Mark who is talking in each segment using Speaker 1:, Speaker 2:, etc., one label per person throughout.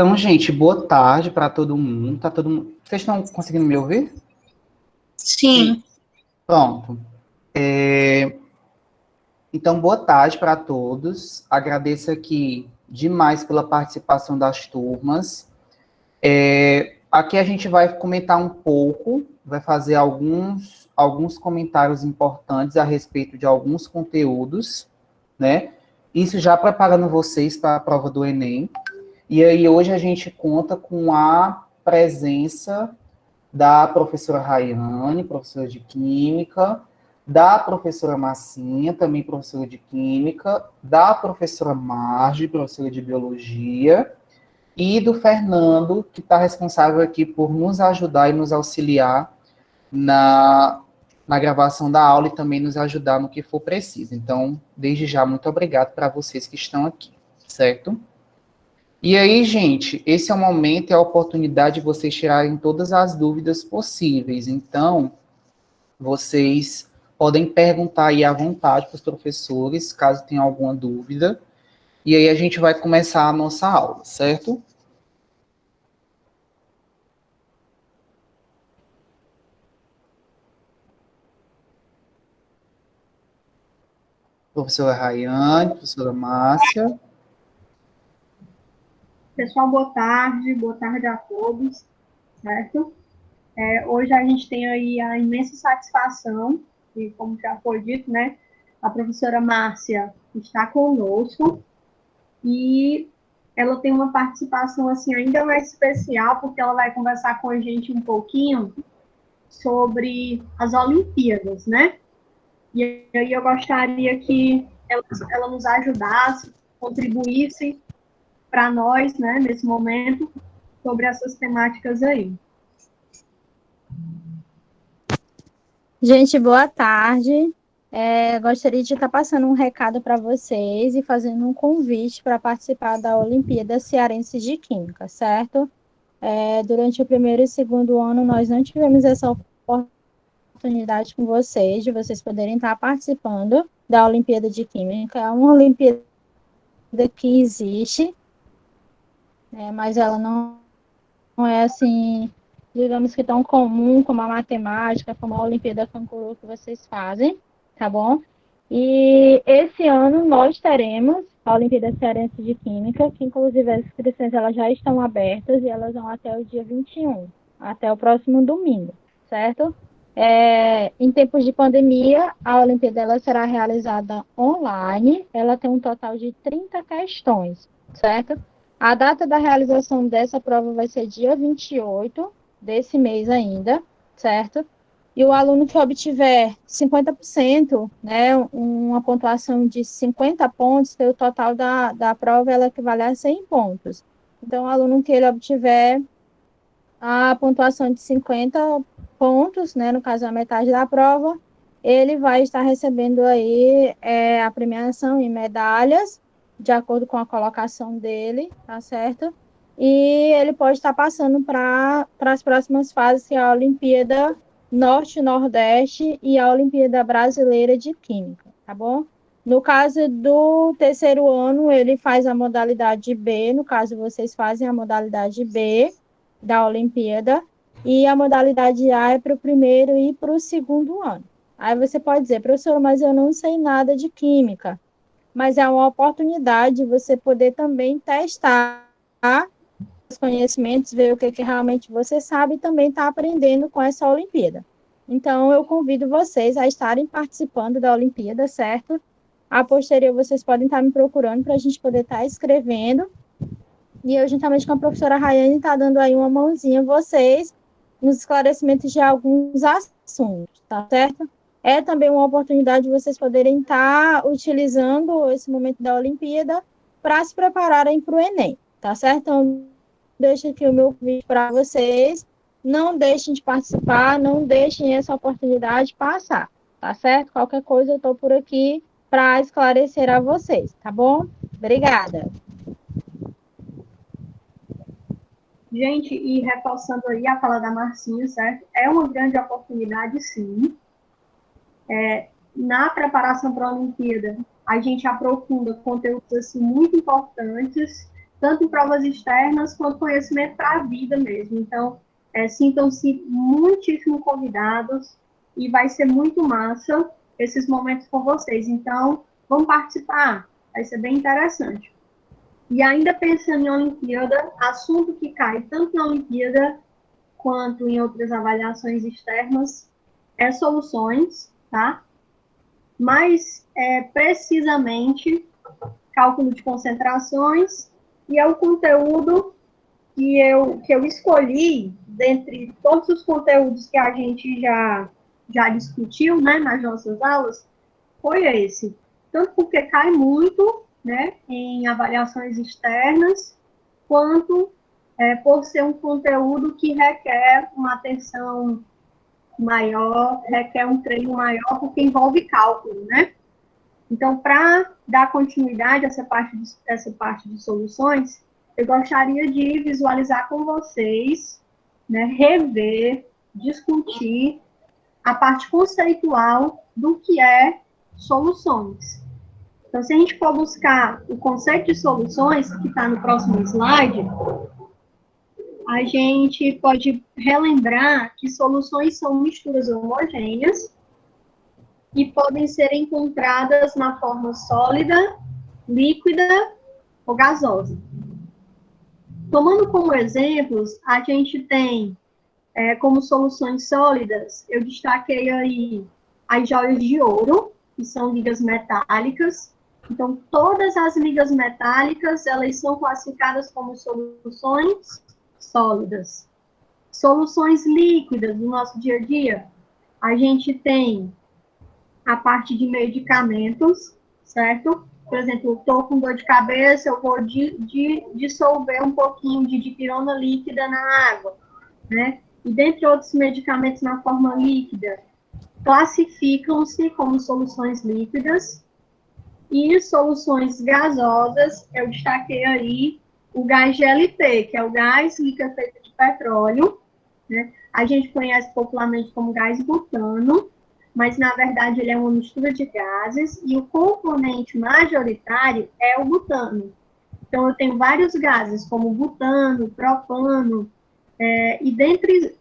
Speaker 1: Então, gente, boa tarde para todo mundo. Tá todo mundo. Vocês estão conseguindo me ouvir?
Speaker 2: Sim.
Speaker 1: Pronto. Então, boa tarde para todos. Agradeço aqui demais pela participação das turmas. Aqui a gente vai comentar um pouco, vai fazer alguns comentários importantes a respeito de alguns conteúdos, né? Isso já preparando vocês para a prova do Enem. E aí, hoje a gente conta com a presença da professora Rayane, professora de Química, da professora Massinha, também professora de Química, da professora Marge, professora de Biologia, e do Fernando, que está responsável aqui por nos ajudar e nos auxiliar na gravação da aula e também nos ajudar no que for preciso. Então, desde já, muito obrigado para vocês que estão aqui, certo? E aí, gente, esse é o momento, é a oportunidade de vocês tirarem todas as dúvidas possíveis. Então, vocês podem perguntar aí à vontade para os professores, caso tenham alguma dúvida. E aí a gente vai começar a nossa aula, certo? Professora Rayane, professora Márcia.
Speaker 2: Pessoal, boa tarde a todos, certo? Hoje a gente tem aí a imensa satisfação, e como já foi dito, né, a professora Márcia está conosco, e ela tem uma participação, assim, ainda mais especial, porque ela vai conversar com a gente um pouquinho sobre as Olimpíadas, né? E aí eu gostaria que ela nos ajudasse, contribuísse para nós, né, nesse momento, sobre essas temáticas aí.
Speaker 3: Gente, boa tarde. Gostaria de estar passando um recado para vocês e fazendo um convite para participar da Olimpíada Cearense de Química, certo? Durante o primeiro e segundo ano, nós não tivemos essa oportunidade com vocês, de vocês poderem estar participando da Olimpíada de Química. É uma Olimpíada que existe, mas ela não é assim, digamos que tão comum como a matemática, como a Olimpíada Cancuru que vocês fazem, tá bom? E esse ano nós teremos a Olimpíada Cearense de Química, que inclusive as inscrições elas já estão abertas e elas vão até o dia 21, até o próximo domingo, certo? Em tempos de pandemia, a Olimpíada ela será realizada online, ela tem um total de 30 questões, certo? A data da realização dessa prova vai ser dia 28 desse mês ainda, certo? E o aluno que obtiver 50%, né, uma pontuação de 50 pontos, o total da prova ela equivale a 100 pontos. Então, o aluno que ele obtiver a pontuação de 50 pontos, né, no caso a metade da prova, ele vai estar recebendo aí a premiação em medalhas, de acordo com a colocação dele, tá certo? E ele pode estar passando para as próximas fases, que é a Olimpíada Norte-Nordeste e a Olimpíada Brasileira de Química, tá bom? No caso do terceiro ano, ele faz a modalidade B, no caso vocês fazem a modalidade B da Olimpíada, e a modalidade A é para o primeiro e para o segundo ano. Aí você pode dizer, professor, mas eu não sei nada de química. Mas é uma oportunidade de você poder também testar os conhecimentos, ver o que realmente você sabe e também estar aprendendo com essa Olimpíada. Então, eu convido vocês a estarem participando da Olimpíada, certo? A posterior, vocês podem estar me procurando para a gente poder estar escrevendo. E eu, juntamente com a professora Rayane, está dando aí uma mãozinha a vocês nos esclarecimentos de alguns assuntos, tá certo? É também uma oportunidade de vocês poderem estar utilizando esse momento da Olimpíada para se prepararem para o Enem, tá certo? Então, deixo aqui o meu vídeo para vocês. Não deixem de participar, não deixem essa oportunidade passar, tá certo? Qualquer coisa eu estou por aqui para esclarecer a vocês, tá bom? Obrigada.
Speaker 2: Gente, e reforçando aí a fala da Marcinha, certo? É uma grande oportunidade, sim. Na preparação para a Olimpíada, a gente aprofunda conteúdos assim, muito importantes tanto em provas externas quanto conhecimento para a vida mesmo. Então, sintam-se muitíssimo convidados e vai ser muito massa esses momentos com vocês. Então, vamos participar, vai ser bem interessante. E ainda pensando em Olimpíada, assunto que cai tanto em Olimpíada quanto em outras avaliações externas, é soluções, tá? Mas, precisamente, cálculo de concentrações, e é o conteúdo que eu escolhi, dentre todos os conteúdos que a gente já discutiu, né, nas nossas aulas, foi esse. Tanto porque cai muito, né, em avaliações externas, quanto por ser um conteúdo que requer uma atenção maior, requer um treino maior, porque envolve cálculo, né? Então, para dar continuidade a essa parte de soluções, eu gostaria de visualizar com vocês, né, rever, discutir a parte conceitual do que é soluções. Então, se a gente for buscar o conceito de soluções, que está no próximo slide, a gente pode relembrar que soluções são misturas homogêneas e podem ser encontradas na forma sólida, líquida ou gasosa. Tomando como exemplos, a gente tem como soluções sólidas, eu destaquei aí as joias de ouro, que são ligas metálicas. Então, todas as ligas metálicas, elas são classificadas como soluções sólidas. Soluções líquidas do nosso dia a dia, a gente tem a parte de medicamentos, certo? Por exemplo, estou com dor de cabeça, eu vou dissolver um pouquinho de dipirona líquida na água, né? E dentre outros medicamentos na forma líquida, classificam-se como soluções líquidas e soluções gasosas, eu destaquei aí o gás GLP, que é o gás liquefeito de petróleo, né? A gente conhece popularmente como gás butano, mas na verdade ele é uma mistura de gases e o componente majoritário é o butano. Então eu tenho vários gases, como butano, propano, e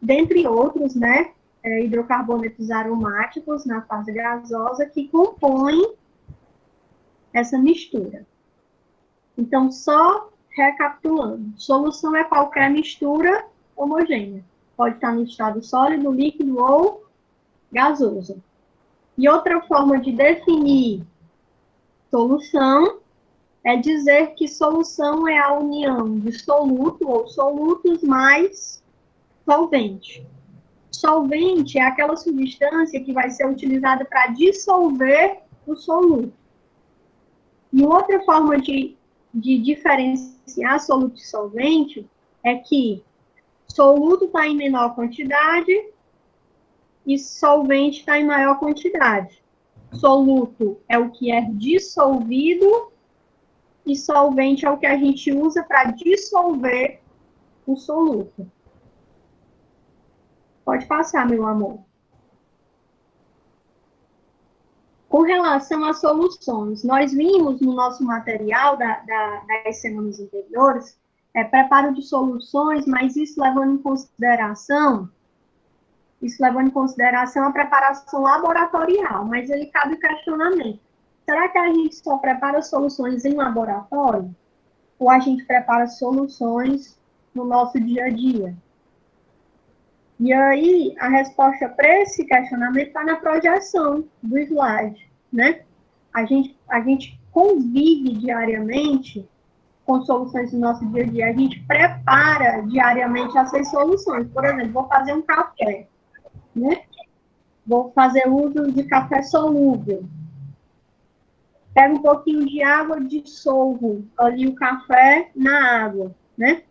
Speaker 2: dentre outros, né, hidrocarbonetos aromáticos na fase gasosa que compõem essa mistura. Então, só recapitulando, solução é qualquer mistura homogênea. Pode estar no estado sólido, líquido ou gasoso. E outra forma de definir solução é dizer que solução é a união de soluto ou solutos mais solvente. Solvente é aquela substância que vai ser utilizada para dissolver o soluto. E outra forma de diferenciar soluto e solvente é que soluto está em menor quantidade e solvente está em maior quantidade. Soluto é o que é dissolvido e solvente é o que a gente usa para dissolver o soluto. Pode passar, meu amor. Com relação às soluções, nós vimos no nosso material das semanas anteriores, preparo de soluções, mas isso levando em consideração a preparação laboratorial, mas ele cabe o questionamento. Será que a gente só prepara soluções em laboratório? Ou a gente prepara soluções no nosso dia a dia? E aí, a resposta para esse questionamento está na projeção do slide, né? A gente convive diariamente com soluções do nosso dia a dia. A gente prepara diariamente essas soluções. Por exemplo, vou fazer um café, né? Vou fazer uso de café solúvel. Pego um pouquinho de água, dissolvo ali o café na água, né?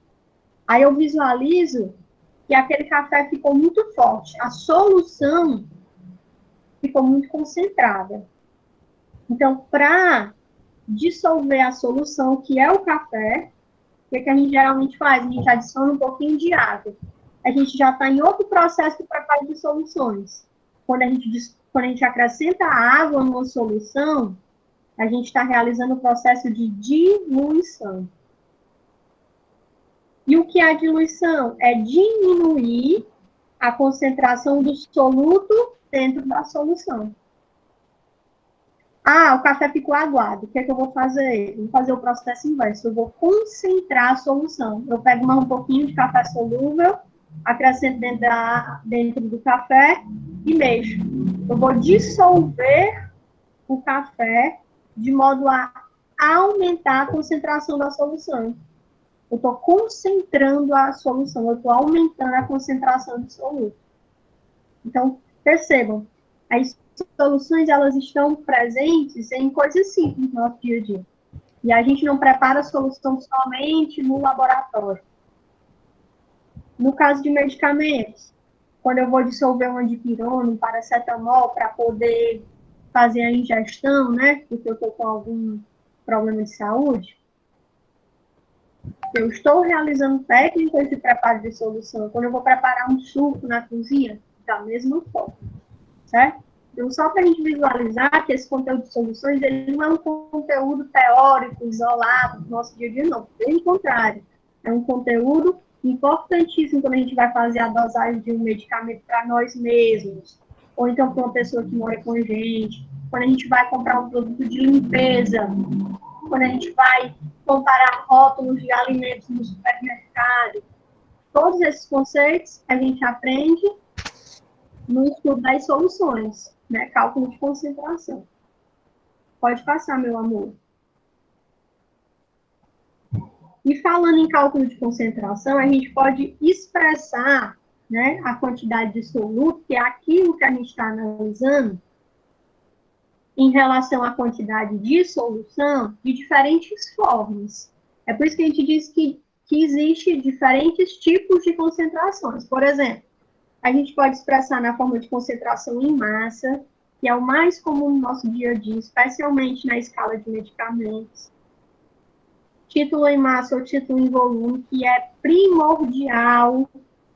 Speaker 2: Aí eu visualizo que aquele café ficou muito forte. A solução ficou muito concentrada. Então, para dissolver a solução, que é o café, o que a gente geralmente faz? A gente adiciona um pouquinho de água. A gente já está em outro processo de preparo de soluções. Quando a gente acrescenta água numa solução, a gente está realizando o processo de diluição. E o que é a diluição? É diminuir a concentração do soluto dentro da solução. Ah, o café ficou aguado. O que é que eu vou fazer? Vou fazer o processo inverso. Eu vou concentrar a solução. Eu pego mais um pouquinho de café solúvel, acrescento dentro do café e mexo. Eu vou dissolver o café de modo a aumentar a concentração da solução. Eu estou concentrando a solução, eu estou aumentando a concentração do soluto. Então, percebam, as soluções, elas estão presentes em coisas simples no nosso dia a dia. E a gente não prepara a solução somente no laboratório. No caso de medicamentos, quando eu vou dissolver um dipirona, um paracetamol, para poder fazer a ingestão, né, porque eu estou com algum problema de saúde, eu estou realizando técnicas de preparo de solução. Quando eu vou preparar um suco na cozinha, da mesma forma, certo? Então, só para a gente visualizar que esse conteúdo de soluções, ele não é um conteúdo teórico, isolado do nosso dia a dia, não. Pelo contrário, é um conteúdo importantíssimo quando a gente vai fazer a dosagem de um medicamento para nós mesmos, ou então para uma pessoa que mora com a gente, quando a gente vai comprar um produto de limpeza, quando a gente vai comparar rótulos de alimentos no supermercado. Todos esses conceitos a gente aprende no estudo das soluções, né? Cálculo de concentração. Pode passar, meu amor. E falando em cálculo de concentração, a gente pode expressar, né, a quantidade de soluto, que é aquilo que a gente está analisando, em relação à quantidade de solução, de diferentes formas. É por isso que a gente diz que existe diferentes tipos de concentrações. Por exemplo, a gente pode expressar na forma de concentração em massa, que é o mais comum no nosso dia a dia, especialmente na escala de medicamentos. Título em massa ou título em volume, que é primordial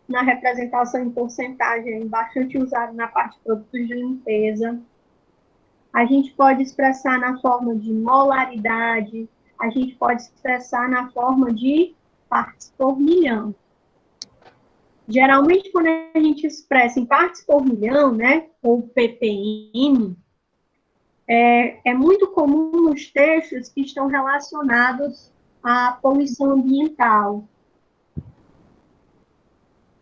Speaker 2: na representação em porcentagem, bastante usado na parte de produtos de limpeza. A gente pode expressar na forma de molaridade, a gente pode expressar na forma de partes por milhão. Geralmente, quando a gente expressa em partes por milhão, né, ou ppm, é muito comum nos textos que estão relacionados à poluição ambiental.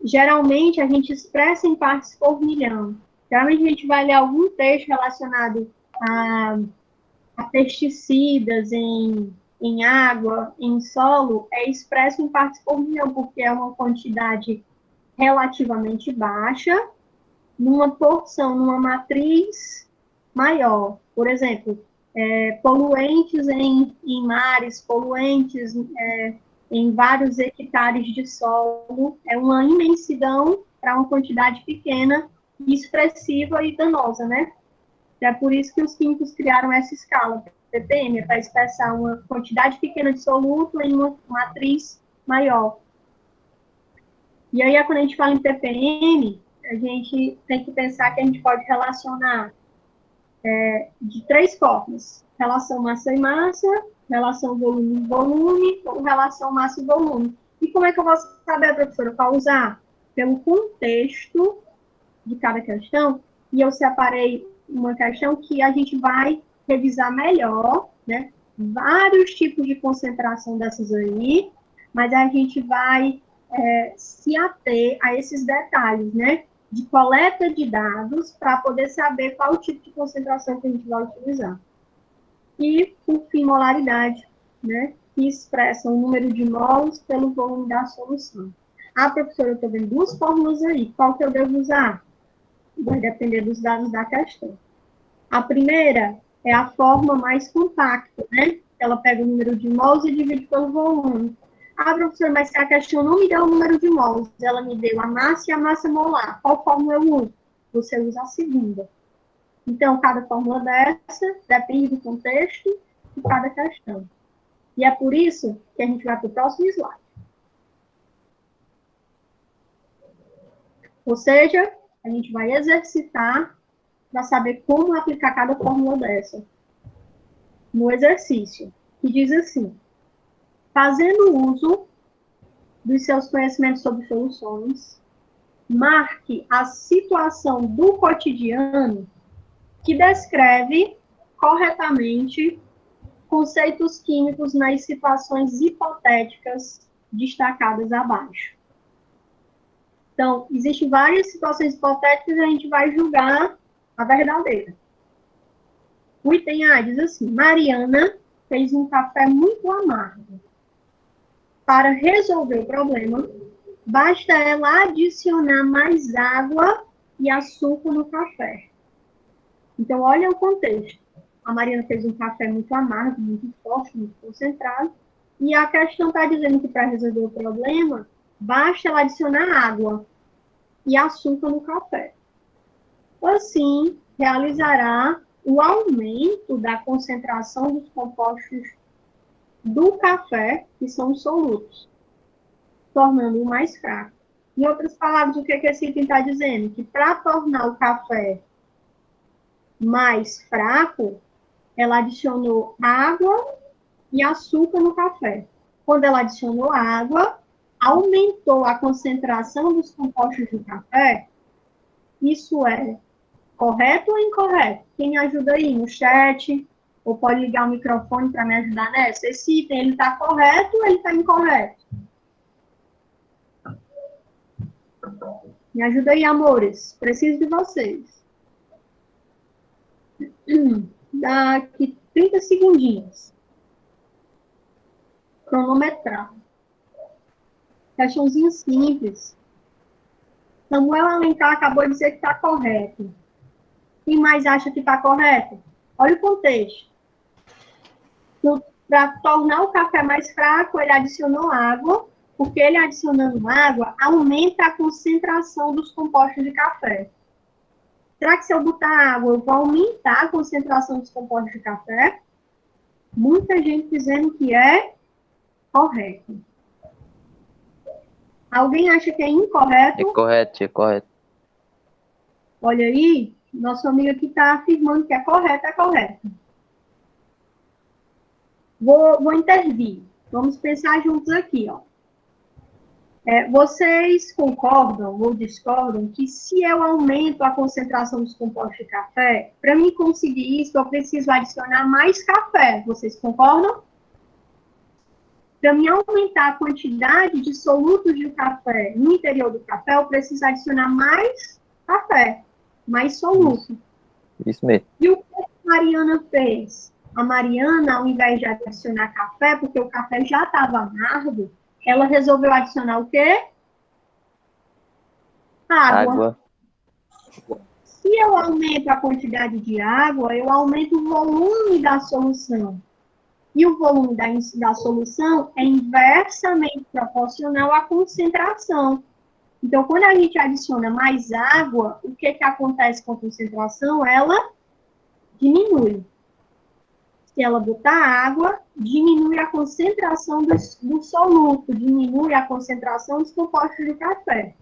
Speaker 2: Geralmente, a gente expressa em partes por milhão. Geralmente, a gente vai ler algum texto relacionado a pesticidas em água, em solo, é expresso em partes por milhão, porque é uma quantidade relativamente baixa, numa porção, numa matriz maior. Por exemplo, poluentes em mares, poluentes em vários hectares de solo, é uma imensidão para uma quantidade pequena, expressiva e danosa, né? É por isso que os químicos criaram essa escala, ppm, para expressar uma quantidade pequena de soluto em uma matriz maior. E aí, quando a gente fala em ppm, a gente tem que pensar que a gente pode relacionar de três formas: relação massa e massa, relação volume e volume, ou relação massa e volume. E como é que eu vou saber, professora? Para usar pelo contexto de cada questão, e eu separei uma questão que a gente vai revisar melhor, né? Vários tipos de concentração dessas aí, mas a gente vai se ater a esses detalhes, né? De coleta de dados para poder saber qual o tipo de concentração que a gente vai utilizar. E, por fim, molaridade, né? Que expressa o número de mols pelo volume da solução. Ah, professora, eu estou vendo duas fórmulas aí. Qual que eu devo usar? Vai depender dos dados da questão. A primeira é a forma mais compacta, né? Ela pega o número de mols e divide pelo volume. Ah, professora, mas se a questão não me deu o número de mols, ela me deu a massa e a massa molar. Qual fórmula eu uso? Você usa a segunda. Então, cada fórmula dessa depende do contexto de cada questão. E é por isso que a gente vai para o próximo slide. Ou seja, a gente vai exercitar para saber como aplicar cada fórmula dessa. No exercício, que diz assim: fazendo uso dos seus conhecimentos sobre soluções, marque a situação do cotidiano que descreve corretamente conceitos químicos nas situações hipotéticas destacadas abaixo. Então, existem várias situações hipotéticas e a gente vai julgar a verdadeira. O item A diz assim: Mariana fez um café muito amargo. Para resolver o problema, basta ela adicionar mais água e açúcar no café. Então, olha o contexto. A Mariana fez um café muito amargo, muito forte, muito concentrado, e a questão está dizendo que para resolver o problema, basta ela adicionar água e açúcar no café. Assim, realizará o aumento da concentração dos compostos do café, que são os solutos, tornando-o mais fraco. Em outras palavras, o que esse item está dizendo? Que para tornar o café mais fraco, ela adicionou água e açúcar no café. Quando ela adicionou água, aumentou a concentração dos compostos do café. Isso é correto ou incorreto? Quem me ajuda aí no chat? Ou pode ligar o microfone para me ajudar nessa? Esse item, ele está correto ou ele está incorreto? Me ajuda aí, amores. Preciso de vocês. Daqui 30 segundinhos. Cronometrar. Questãozinha simples. Samuel Alencar acabou de dizer que está correto. Quem mais acha que está correto? Olha o contexto. Para tornar o café mais fraco, ele adicionou água, porque ele adicionando água, aumenta a concentração dos compostos de café. Será que se eu botar água, eu vou aumentar a concentração dos compostos de café? Muita gente dizendo que é correto. Alguém acha que é incorreto?
Speaker 4: É correto.
Speaker 2: Olha aí, nosso amigo aqui está afirmando que é correto. Vou intervir. Vamos pensar juntos aqui, ó. Vocês concordam ou discordam que se eu aumento a concentração dos compostos de café, para mim conseguir isso, eu preciso adicionar mais café. Vocês concordam? Para mim aumentar a quantidade de solutos de café no interior do café, eu preciso adicionar mais café, mais soluto.
Speaker 4: Isso mesmo.
Speaker 2: E o que a Mariana fez? A Mariana, ao invés de adicionar café, porque o café já estava amargo, ela resolveu adicionar o quê? Água. Se eu aumento a quantidade de água, eu aumento o volume da solução. E o volume da solução é inversamente proporcional à concentração. Então, quando a gente adiciona mais água, o que acontece com a concentração? Ela diminui. Se ela botar água, diminui a concentração do soluto, diminui a concentração dos compostos de café.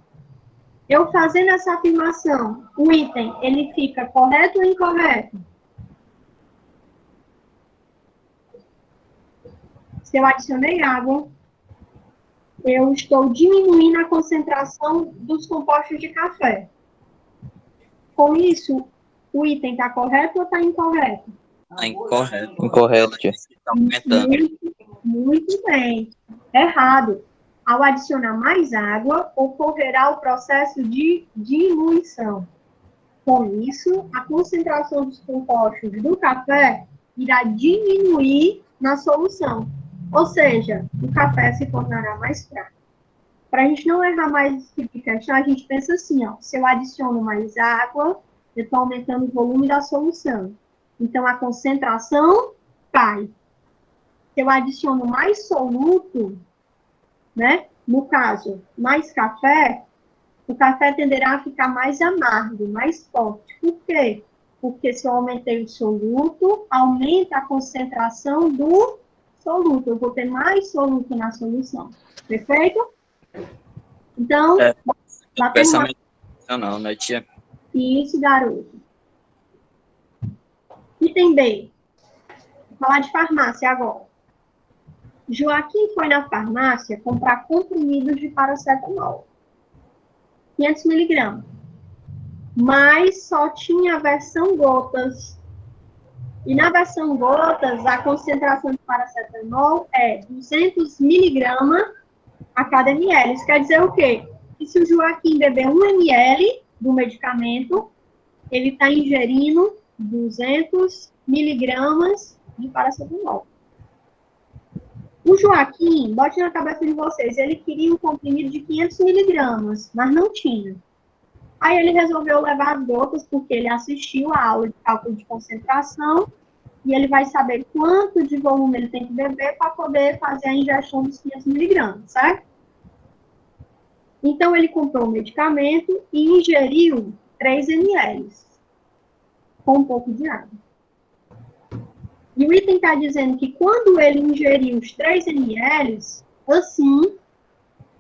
Speaker 2: Eu fazendo essa afirmação, o item, ele fica correto ou incorreto? Se eu adicionei água, eu estou diminuindo a concentração dos compostos de café. Com isso, o item está correto ou está incorreto?
Speaker 4: Incorreto, tia.
Speaker 5: Está aumentando.
Speaker 2: Muito bem. Errado. Ao adicionar mais água, ocorrerá o processo de diluição. Com isso, a concentração dos compostos do café irá diminuir na solução. Ou seja, o café se tornará mais fraco. Para a gente não errar mais esse tipo de questão, a gente pensa assim, ó, se eu adiciono mais água, eu estou aumentando o volume da solução. Então, a concentração cai. Se eu adiciono mais soluto, né, no caso, mais café, o café tenderá a ficar mais amargo, mais forte. Por quê? Porque se eu aumentei o soluto, aumenta a concentração do soluto. Eu vou ter mais soluto na solução. Perfeito? Então, lá tem
Speaker 5: Pensamento não, né, tia?
Speaker 2: Isso, garoto. Item B. Vou falar de farmácia agora. Joaquim foi na farmácia comprar comprimidos de paracetamol, 500 miligramas, mas só tinha a versão gotas. E na versão gotas, a concentração de paracetamol é 200 miligramas a cada ml. Isso quer dizer o quê? Que se o Joaquim beber 1 ml do medicamento, ele está ingerindo 200 miligramas de paracetamol. O Joaquim, bote na cabeça de vocês, ele queria um comprimido de 500 miligramas, mas não tinha. Aí ele resolveu levar as gotas, porque ele assistiu a aula de cálculo de concentração, e ele vai saber quanto de volume ele tem que beber para poder fazer a ingestão dos 500 miligramas, certo? Então, ele comprou o medicamento e ingeriu 3 ml, com um pouco de água. E o item está dizendo que quando ele ingeriu os 3 ml, assim,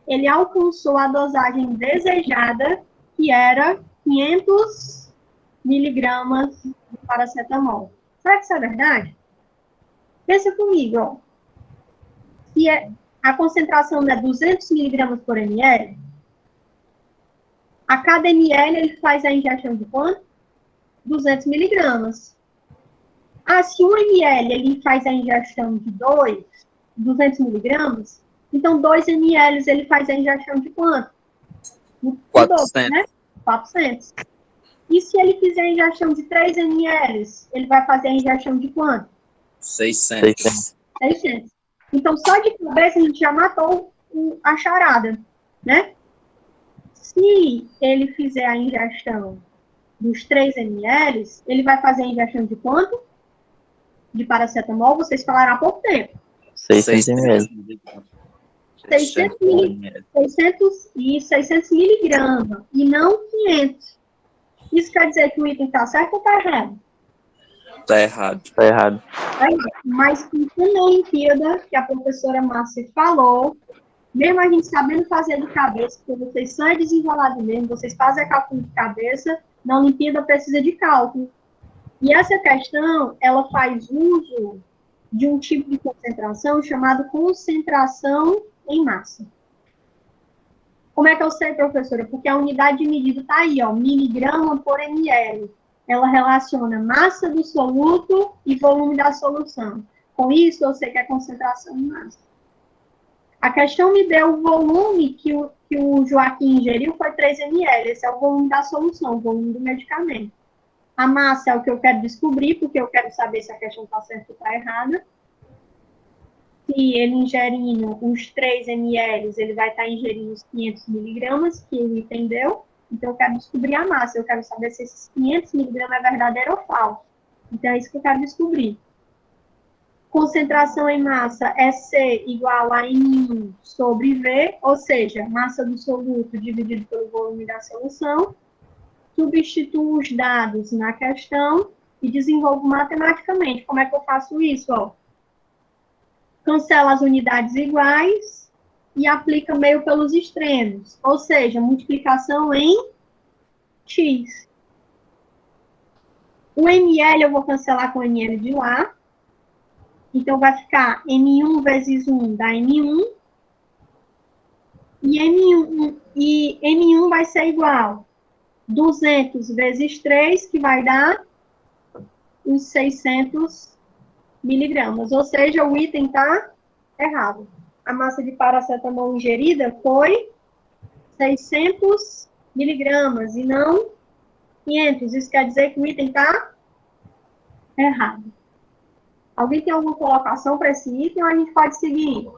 Speaker 2: ele alcançou a dosagem desejada, que era 500 miligramas de paracetamol. Será que isso é verdade? Pensa comigo, ó. Se a concentração é 200 miligramas por ml, a cada ml ele faz a ingestão de quanto? 200 miligramas. Ah, se 1 ml ele faz a ingestão de 200 miligramas, então 2 ml ele faz a ingestão de quanto?
Speaker 5: 400.
Speaker 2: Né? 400. E se ele fizer a ingestão de 3 ml, ele vai fazer a ingestão de quanto?
Speaker 5: 600.
Speaker 2: 600. Então, só de cabeça a gente já matou a charada, né? Se ele fizer a ingestão dos 3 ml, ele vai fazer a ingestão de quanto? De paracetamol, vocês falaram há pouco tempo.
Speaker 4: 600 ml.
Speaker 2: 600 miligramas, e não 500. Isso quer dizer que o item está certo ou está errado?
Speaker 5: Tá errado.
Speaker 4: Tá errado.
Speaker 2: Mas na Olimpíada, que a professora Márcia falou, mesmo a gente sabendo fazer de cabeça, porque vocês são desenrolados mesmo, vocês fazem cálculo de cabeça, na Olimpíada precisa de cálculo. E essa questão, ela faz uso de um tipo de concentração chamado concentração em massa. Como é que eu sei, professora? Porque a unidade de medida está aí, ó, miligrama por ml. Ela relaciona massa do soluto e volume da solução. Com isso, eu sei que é concentração em massa. A questão me deu o volume que o Joaquim ingeriu, foi 3 ml. Esse é o volume da solução, o volume do medicamento. A massa é o que eu quero descobrir, porque eu quero saber se a questão está certa ou está errada. Se ele ingerindo os 3 ml, ele vai estar ingerindo os 500 miligramas, que ele entendeu. Então, eu quero descobrir a massa. Eu quero saber se esses 500 miligramas é verdadeiro ou falso. Então, é isso que eu quero descobrir. Concentração em massa é C igual a N1 sobre V, ou seja, massa do soluto dividido pelo volume da solução. Substituo os dados na questão e desenvolvo matematicamente. Como é que eu faço isso? Ó? Cancela as unidades iguais e aplica meio pelos extremos, ou seja, multiplicação em x. O ml eu vou cancelar com o ml de lá, então vai ficar M1 vezes 1 dá M1, e M1 vai ser igual 200 vezes 3, que vai dar uns 600 miligramas, ou seja, o item está errado. A massa de paracetamol ingerida foi 600 miligramas e não 500. Isso quer dizer que o item está errado. Alguém tem alguma colocação para esse item ou a gente pode seguir?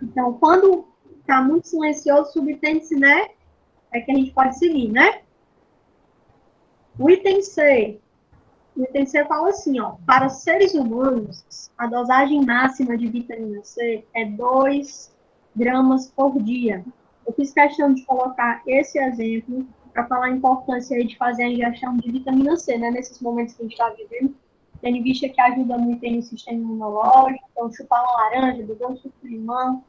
Speaker 2: Então, quando está muito silencioso, subtende-se, né? É que a gente pode seguir, né? O item C. O item C fala assim, ó. Para seres humanos, a dosagem máxima de vitamina C é 2 gramas por dia. Eu fiz questão de colocar esse exemplo para falar a importância aí de fazer a ingestão de vitamina C, né? Nesses momentos que a gente está vivendo, tendo em vista que ajuda muito aí no sistema imunológico, então chupar uma laranja, beber um suco de limão,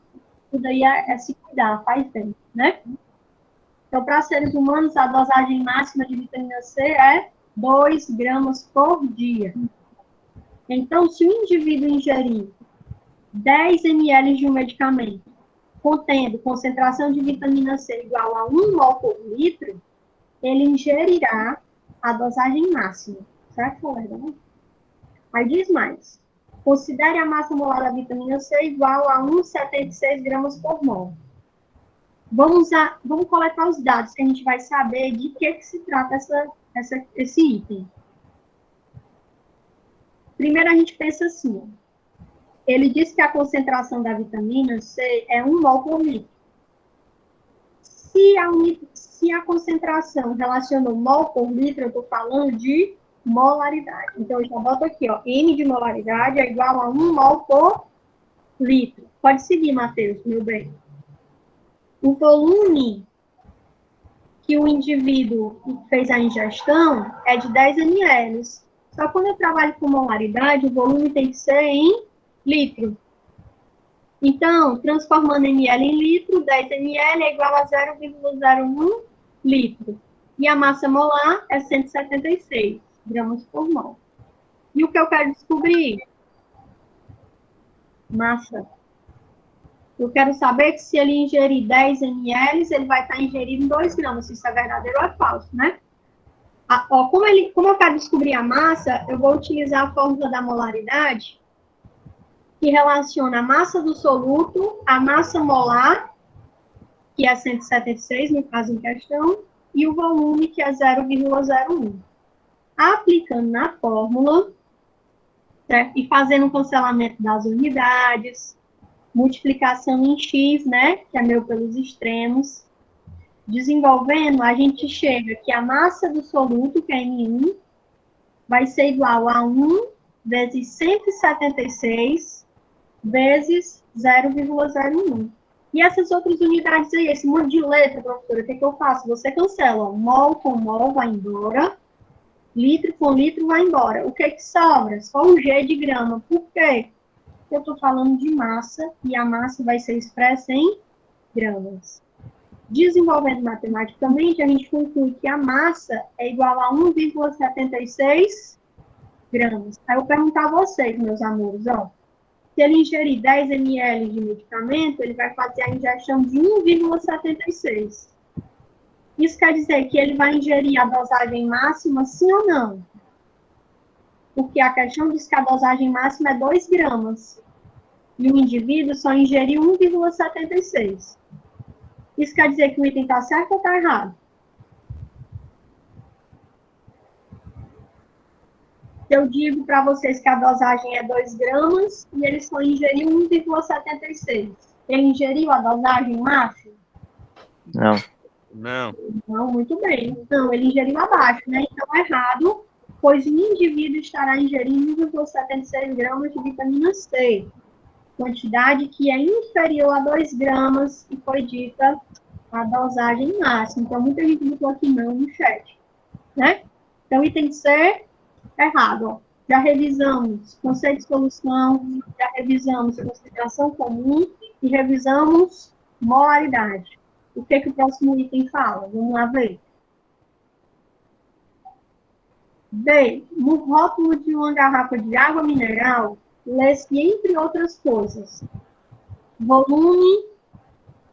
Speaker 2: tudo aí é se cuidar, faz bem, né? Então, para seres humanos, a dosagem máxima de vitamina C é 2 gramas por dia. Então, se o indivíduo ingerir 10 ml de um medicamento contendo concentração de vitamina C igual a 1 mol por litro, ele ingerirá a dosagem máxima. Certo, colega? Aí diz mais. Considere a massa molar da vitamina C igual a 1,76 gramas por mol. Vamos coletar os dados que a gente vai saber de que se trata esse item. Primeiro, a gente pensa assim. Ele diz que a concentração da vitamina C é 1 mol por litro. Se a concentração relacionou mol por litro, eu estou falando de molaridade. Então, eu já boto aqui, ó, N de molaridade é igual a 1 mol por litro. Pode seguir, Matheus, meu bem. O volume que o indivíduo fez a ingestão é de 10 ml. Só quando eu trabalho com molaridade, o volume tem que ser em litro. Então, transformando ml em litro, 10 ml é igual a 0,01 litro. E a massa molar é 176 gramas por mol. E o que eu quero descobrir? Massa. Eu quero saber que se ele ingerir 10 ml, ele vai estar ingerindo 2 gramas, se isso é verdadeiro ou é falso, né? Como eu quero descobrir a massa, eu vou utilizar a fórmula da molaridade, que relaciona a massa do soluto, a massa molar, que é 176, no caso em questão, e o volume, que é 0,01. Aplicando na fórmula, certo? E fazendo um cancelamento das unidades, multiplicação em x, né, que é meu pelos extremos, desenvolvendo, a gente chega que a massa do soluto, que é M1, vai ser igual a 1 vezes 176 vezes 0,01. E essas outras unidades aí, esse monte de letra, professora, o que eu faço? Você cancela, ó, mol com mol vai embora, litro com litro vai embora. O que sobra? Só o G de grama. Por quê? Eu estou falando de massa, e a massa vai ser expressa em gramas. Desenvolvendo matematicamente, a gente conclui que a massa é igual a 1,76 gramas. Aí eu perguntar a vocês, meus amores, ó, se ele ingerir 10 ml de medicamento, ele vai fazer a ingestão de 1,76. Isso quer dizer que ele vai ingerir a dosagem máxima, sim ou não? Porque a questão diz que a dosagem máxima é 2 gramas. E o indivíduo só ingeriu 1,76. Isso quer dizer que o item está certo ou está errado? Eu digo para vocês que a dosagem é 2 gramas e ele só ingeriu 1,76. Ele ingeriu a dosagem máxima?
Speaker 4: Não.
Speaker 2: Não, muito bem. Então, ele ingeriu abaixo, né? Então, é errado, pois o indivíduo estará ingerindo 1,76 gramas de vitamina C, quantidade que é inferior a 2 gramas, e foi dita a dosagem máxima. Então, muita gente botou aqui não no chat, né? Então, item C, errado. Ó. Já revisamos conceito de solução, já revisamos concentração comum e revisamos molaridade. O que o próximo item fala? Vamos lá ver. B. No rótulo de uma garrafa de água mineral, lê-se, entre outras coisas, volume,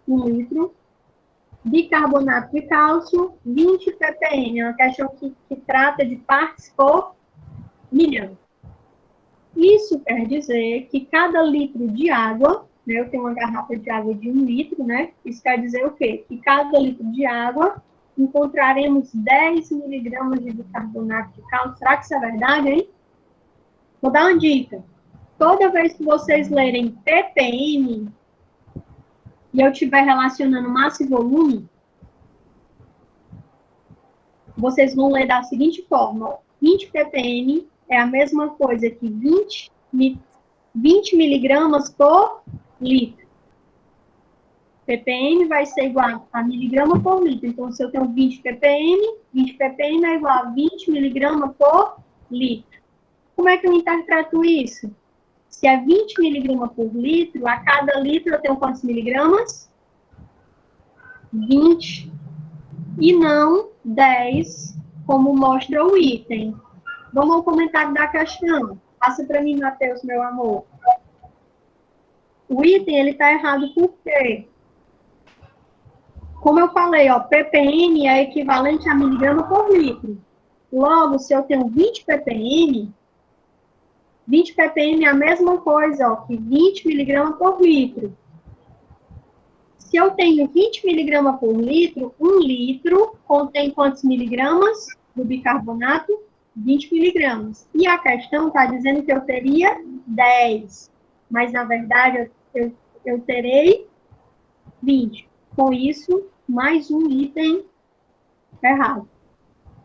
Speaker 2: 1 litro, bicarbonato de cálcio, 20 ppm. É uma questão que trata de partes por milhão. Isso quer dizer que cada litro de água, né, eu tenho uma garrafa de água de 1 litro, né? Isso quer dizer o quê? Que cada litro de água encontraremos 10 miligramas de bicarbonato de cálcio. Será que isso é verdade, hein? Vou dar uma dica. Toda vez que vocês lerem ppm e eu estiver relacionando massa e volume, vocês vão ler da seguinte forma. 20 ppm é a mesma coisa que 20 miligramas por litro. ppm vai ser igual a miligrama por litro. Então, se eu tenho 20 ppm é igual a 20 miligramas por litro. Como é que eu interpreto isso? Se é 20 miligramas por litro, a cada litro eu tenho quantos miligramas? 20. E não 10, como mostra o item. Vamos ao comentário da questão. Passa para mim, Matheus, meu amor. O item, ele está errado por quê? Como eu falei, ó, ppm é equivalente a miligrama por litro. Logo, se eu tenho 20 ppm é a mesma coisa, ó, que 20 miligramas por litro. Se eu tenho 20 miligramas por litro, 1 litro contém quantos miligramas do bicarbonato? 20 miligramas. E a questão está dizendo que eu teria 10. Mas, na verdade, eu terei 20. Com isso, mais um item errado.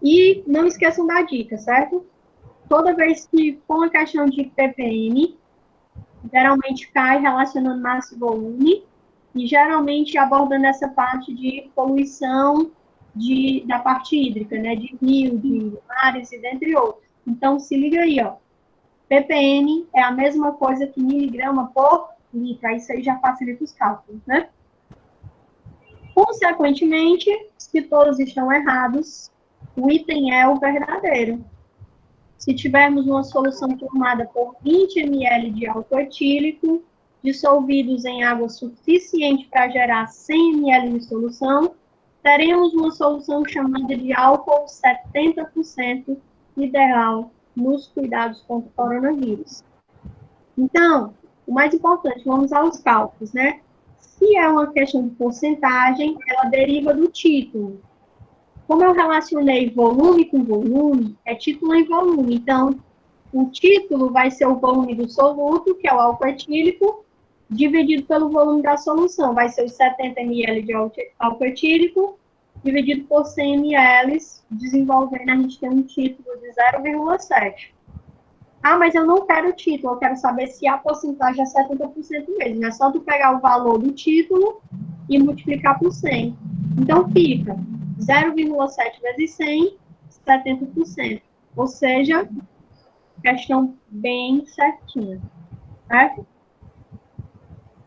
Speaker 2: E não esqueçam da dica, certo? Toda vez que for uma questão de ppm, geralmente cai relacionando massa e volume, e geralmente abordando essa parte de poluição da parte hídrica, né? De rio, de mares e dentre outros. Então, se liga aí, ó. ppm é a mesma coisa que miligrama por litro. Isso aí já facilita os cálculos, né? Consequentemente, se todos estão errados, o item é o verdadeiro. Se tivermos uma solução formada por 20 ml de álcool etílico, dissolvidos em água suficiente para gerar 100 ml de solução, teremos uma solução chamada de álcool 70% ideal nos cuidados contra o coronavírus. Então, o mais importante, vamos aos cálculos, né? Se é uma questão de porcentagem, ela deriva do título. Como eu relacionei volume com volume, é título em volume. Então, o título vai ser o volume do soluto, que é o álcool etílico, dividido pelo volume da solução. Vai ser os 70 ml de álcool etílico, dividido por 100 ml, desenvolvendo, a gente tem um título de 0,7. Ah, mas eu não quero o título, eu quero saber se a porcentagem é 70% mesmo. É só tu pegar o valor do título e multiplicar por 100. Então, fica 0,7 vezes 100, 70%. Ou seja, questão bem certinha. Certo?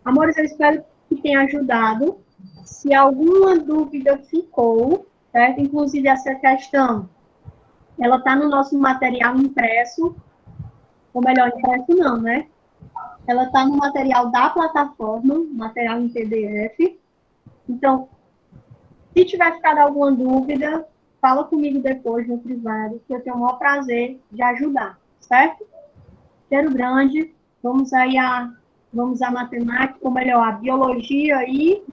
Speaker 2: Amores, eu espero que tenha ajudado. Se alguma dúvida ficou, certo? Inclusive essa questão, ela está no nosso material impresso, ou melhor, impresso não, né? Ela está no material da plataforma, material em PDF. Então, se tiver ficado alguma dúvida, fala comigo depois no privado, que eu tenho o maior prazer de ajudar, certo? Cheiro grande, vamos à matemática, ou melhor, a biologia e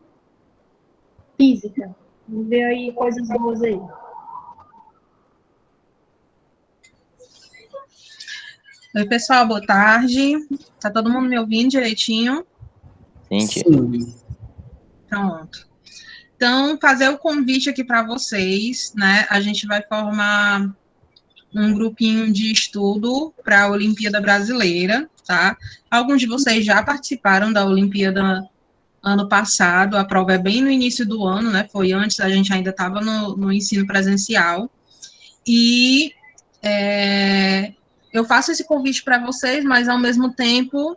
Speaker 2: física. Vamos ver aí coisas boas aí.
Speaker 6: Oi, pessoal, boa tarde. Tá todo mundo me ouvindo direitinho?
Speaker 4: Sim.
Speaker 6: Pronto. Então, fazer o convite aqui para vocês, né? A gente vai formar um grupinho de estudo para a Olimpíada Brasileira, tá? Alguns de vocês já participaram da Olimpíada ano passado, a prova é bem no início do ano, né? Foi antes, a gente ainda estava no ensino presencial. E eu faço esse convite para vocês, mas ao mesmo tempo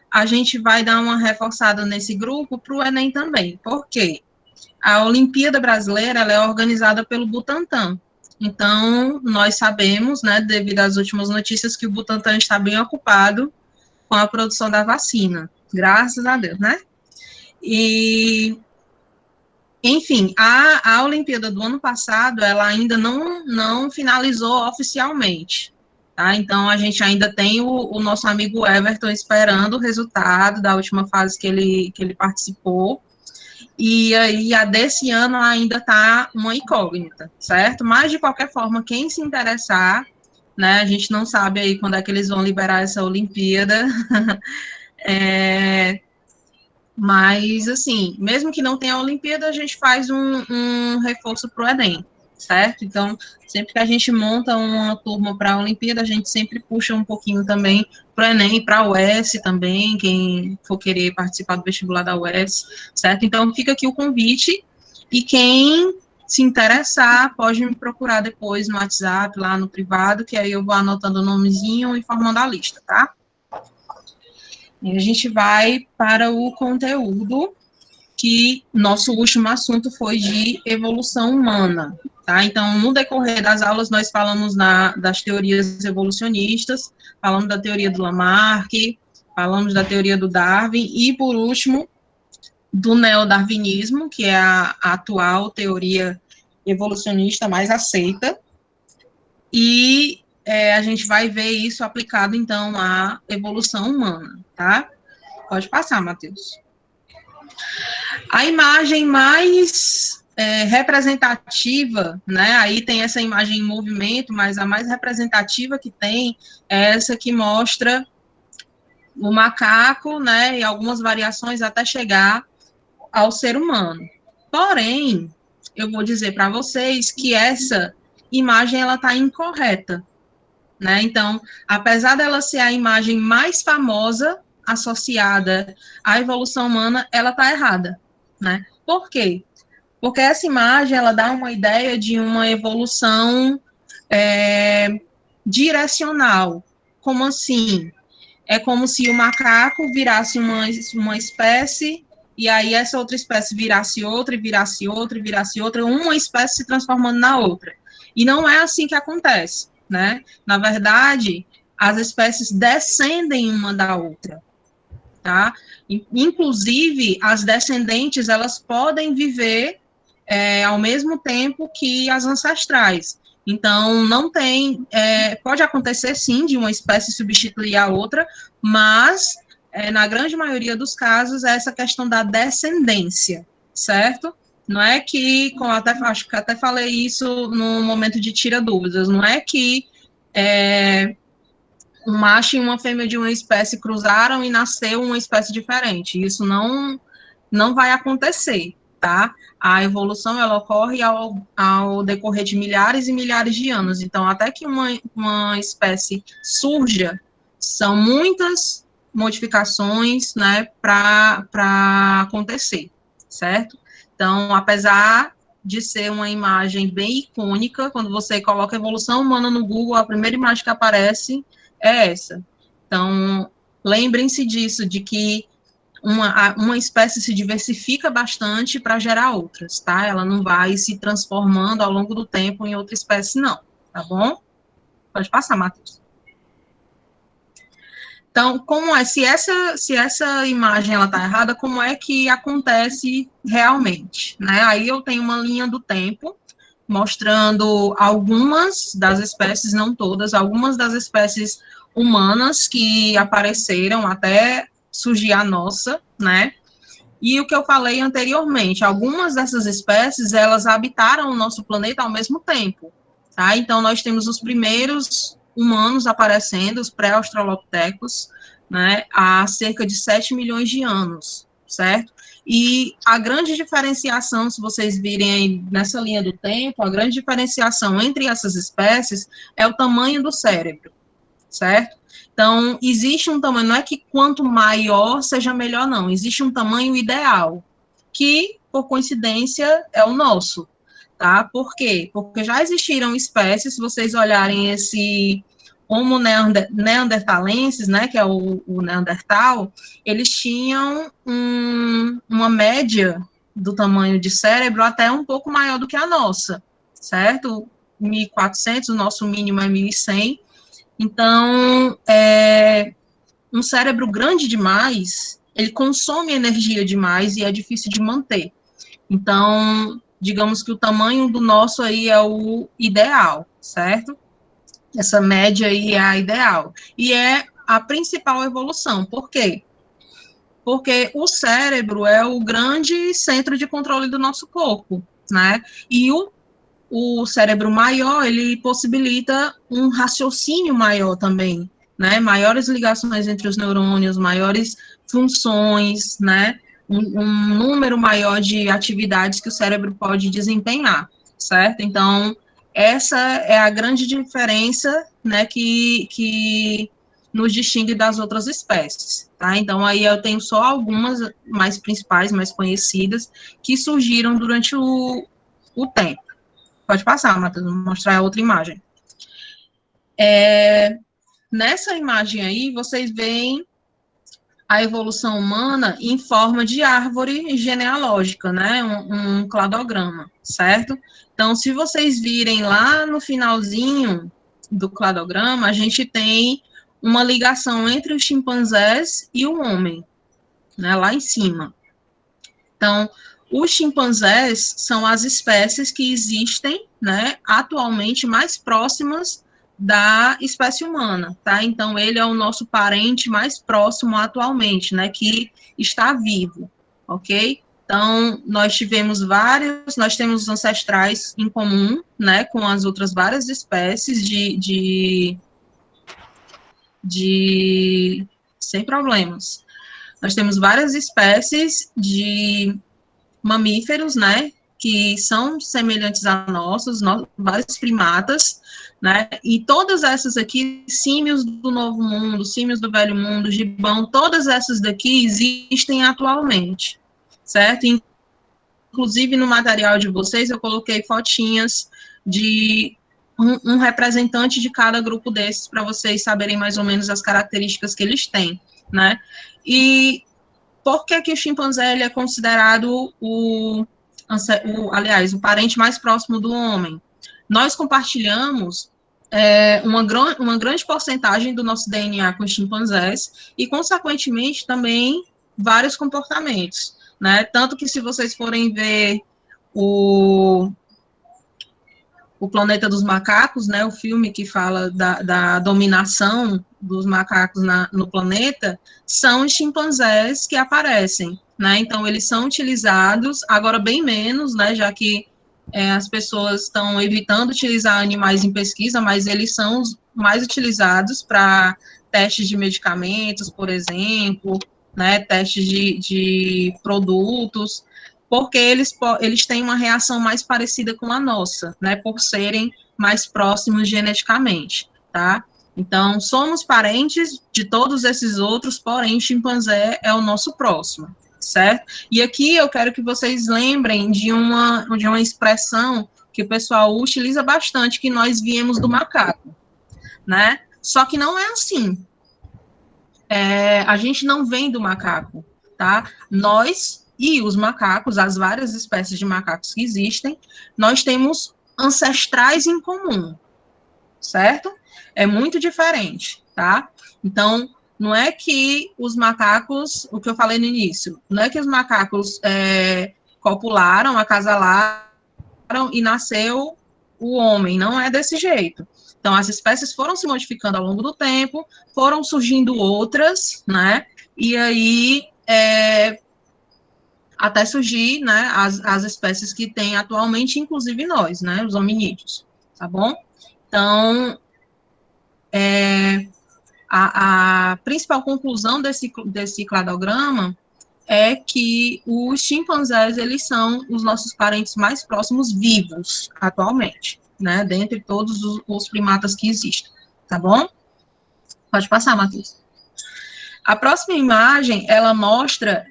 Speaker 6: a gente vai dar uma reforçada nesse grupo para o Enem também. Por quê? A Olimpíada Brasileira ela é organizada pelo Butantan. Então, nós sabemos, né, devido às últimas notícias, que o Butantan está bem ocupado com a produção da vacina. Graças a Deus, né? E, enfim, a Olimpíada do ano passado, ela ainda não finalizou oficialmente. Tá? Então, a gente ainda tem o nosso amigo Everton esperando o resultado da última fase que ele participou. E aí, a desse ano ainda está uma incógnita, certo? Mas, de qualquer forma, quem se interessar, né, a gente não sabe aí quando é que eles vão liberar essa Olimpíada, mas, assim, mesmo que não tenha a Olimpíada, a gente faz um reforço para o Enem, certo? Então, sempre que a gente monta uma turma para a Olimpíada, a gente sempre puxa um pouquinho também para o Enem, para a UES também, quem for querer participar do vestibular da UES, certo? Então, fica aqui o convite, e quem se interessar, pode me procurar depois no WhatsApp, lá no privado, que aí eu vou anotando o nomezinho e formando a lista, tá? E a gente vai para o conteúdo, que nosso último assunto foi de evolução humana, tá? Então, no decorrer das aulas, nós falamos das teorias evolucionistas, falamos da teoria do Lamarck, falamos da teoria do Darwin, e, por último, do neodarwinismo, que é a atual teoria evolucionista mais aceita, e a gente vai ver isso aplicado, então, à evolução humana, tá? Pode passar, Matheus. A imagem mais representativa, né, aí tem essa imagem em movimento, mas a mais representativa que tem é essa que mostra o macaco, né, e algumas variações até chegar ao ser humano. Porém, eu vou dizer para vocês que essa imagem, ela está incorreta, né, então, apesar dela ser a imagem mais famosa associada à evolução humana, ela está errada, né? Por quê? Porque essa imagem, ela dá uma ideia de uma evolução direcional. Como assim? É como se o macaco virasse uma espécie, e aí essa outra espécie virasse outra, e virasse outra, e virasse outra, uma espécie se transformando na outra. E não é assim que acontece, né? Na verdade, as espécies descendem uma da outra, tá? Inclusive, as descendentes, elas podem viver ao mesmo tempo que as ancestrais. Então, não tem, pode acontecer sim de uma espécie substituir a outra, mas na grande maioria dos casos é essa questão da descendência, certo? Não é que, acho que até falei isso no momento de tira dúvidas, não é que um macho e uma fêmea de uma espécie cruzaram e nasceu uma espécie diferente. Isso não vai acontecer, tá? A evolução, ela ocorre ao decorrer de milhares e milhares de anos. Então, até que uma espécie surja, são muitas modificações, né, para acontecer, certo? Então, apesar de ser uma imagem bem icônica, quando você coloca evolução humana no Google, a primeira imagem que aparece é essa. Então, lembrem-se disso, de que uma espécie se diversifica bastante para gerar outras, tá? Ela não vai se transformando ao longo do tempo em outra espécie, não, tá bom? Pode passar, Matheus. Então, como é, se essa imagem ela tá errada, como é que acontece realmente, né? Aí eu tenho uma linha do tempo mostrando algumas das espécies, não todas, algumas das espécies humanas que apareceram até surgir a nossa, né? E o que eu falei anteriormente, algumas dessas espécies, elas habitaram o nosso planeta ao mesmo tempo, tá? Então, nós temos os primeiros humanos aparecendo, os pré-australopithecus, né, há cerca de 7 milhões de anos, certo? E a grande diferenciação, se vocês virem aí nessa linha do tempo, a grande diferenciação entre essas espécies é o tamanho do cérebro, certo? Então, existe um tamanho, não é que quanto maior seja melhor, não, existe um tamanho ideal, que, por coincidência, é o nosso, tá? Por quê? Porque já existiram espécies, se vocês olharem esse Homo neanderthalensis, né, que é o Neandertal, eles tinham uma média do tamanho de cérebro até um pouco maior do que a nossa, certo? 1.400, o nosso mínimo é 1.100. Então, um cérebro grande demais, ele consome energia demais e é difícil de manter. Então, digamos que o tamanho do nosso aí é o ideal, certo? Essa média aí é a ideal. E é a principal evolução. Por quê? Porque o cérebro é o grande centro de controle do nosso corpo, né? E o cérebro maior, ele possibilita um raciocínio maior também, né? Maiores ligações entre os neurônios, maiores funções, né? Um número maior de atividades que o cérebro pode desempenhar, certo? Então, essa é a grande diferença, né, que nos distingue das outras espécies, tá? Então, aí eu tenho só algumas mais principais, mais conhecidas, que surgiram durante o tempo. Pode passar, Matheus, vou mostrar a outra imagem. Nessa imagem aí, vocês veem a evolução humana em forma de árvore genealógica, né, um cladograma, certo? Então, se vocês virem lá no finalzinho do cladograma, a gente tem uma ligação entre os chimpanzés e o homem, né, lá em cima. Então, os chimpanzés são as espécies que existem, né, atualmente mais próximas da espécie humana, tá? Então, ele é o nosso parente mais próximo atualmente, né, que está vivo, ok? Então, nós temos ancestrais em comum, né, com as outras várias espécies sem problemas. Nós temos várias espécies de mamíferos, né, que são semelhantes a vários primatas, né, e todas essas aqui, símios do Novo Mundo, símios do Velho Mundo, gibão, todas essas daqui existem atualmente, certo? Inclusive, no material de vocês, eu coloquei fotinhas de um representante de cada grupo desses, para vocês saberem mais ou menos as características que eles têm, né, e por que o chimpanzé ele é considerado o parente mais próximo do homem? Nós compartilhamos uma grande porcentagem do nosso DNA com os chimpanzés e, consequentemente, também vários comportamentos, né? Tanto que, se vocês forem ver o Planeta dos Macacos, né, o filme que fala da dominação dos macacos no planeta, são os chimpanzés que aparecem, né, então eles são utilizados, agora bem menos, né, já que as pessoas estão evitando utilizar animais em pesquisa, mas eles são os mais utilizados para testes de medicamentos, por exemplo, né, testes de produtos, porque eles têm uma reação mais parecida com a nossa, né, por serem mais próximos geneticamente, tá? Então, somos parentes de todos esses outros, porém, o chimpanzé é o nosso próximo, certo? E aqui eu quero que vocês lembrem de uma expressão que o pessoal utiliza bastante, que nós viemos do macaco, né? Só que não é assim. A gente não vem do macaco, tá? Nós e os macacos, as várias espécies de macacos que existem, nós temos ancestrais em comum, certo? É muito diferente, tá? Então, não é que os macacos, o que eu falei no início, não é que os macacos copularam, acasalaram e nasceu o homem, não é desse jeito. Então, as espécies foram se modificando ao longo do tempo, foram surgindo outras, né? E aí, até surgir, né, as espécies que tem atualmente, inclusive nós, né, os hominídeos, tá bom? Então, a principal conclusão desse cladograma é que os chimpanzés, eles são os nossos parentes mais próximos vivos, atualmente, né, dentre todos os primatas que existem, tá bom? Pode passar, Matheus. A próxima imagem, ela mostra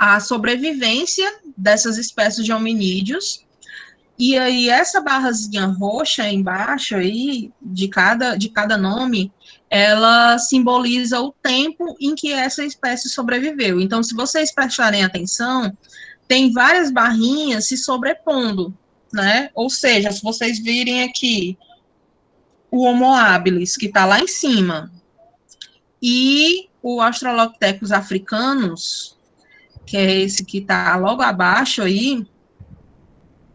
Speaker 6: a sobrevivência dessas espécies de hominídeos, e aí essa barrazinha roxa embaixo aí, de cada nome, ela simboliza o tempo em que essa espécie sobreviveu. Então, se vocês prestarem atenção, tem várias barrinhas se sobrepondo, né? Ou seja, se vocês virem aqui o Homo habilis, que está lá em cima, e o Australopithecus africanus, que é esse que está logo abaixo aí,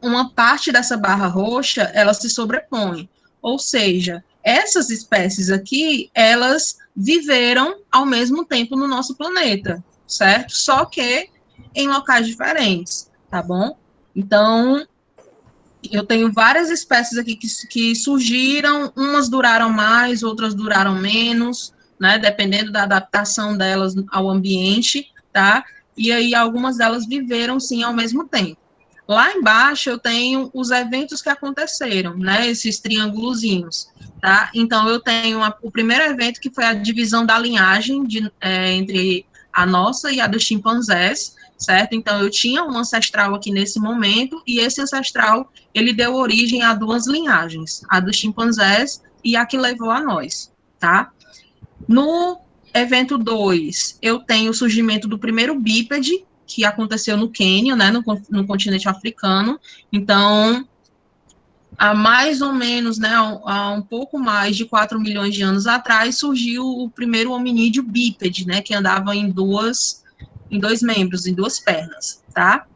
Speaker 6: uma parte dessa barra roxa, ela se sobrepõe. Ou seja, essas espécies aqui, elas viveram ao mesmo tempo no nosso planeta, certo? Só que em locais diferentes, tá bom? Então, eu tenho várias espécies aqui que surgiram, umas duraram mais, outras duraram menos, né? Dependendo da adaptação delas ao ambiente, tá? E aí, algumas delas viveram, sim, ao mesmo tempo. Lá embaixo, eu tenho os eventos que aconteceram, né, esses triângulozinhos, tá? Então, eu tenho o primeiro evento, que foi a divisão da linhagem entre a nossa e a dos chimpanzés, certo? Então, eu tinha um ancestral aqui nesse momento, e esse ancestral, ele deu origem a duas linhagens, a dos chimpanzés e a que levou a nós, tá? No evento 2, eu tenho o surgimento do primeiro bípede, que aconteceu no Quênia, né, no continente africano. Então, há mais ou menos, né, há um pouco mais de 4 milhões de anos atrás, surgiu o primeiro hominídeo bípede, né, que andava em dois membros, em duas pernas, tá?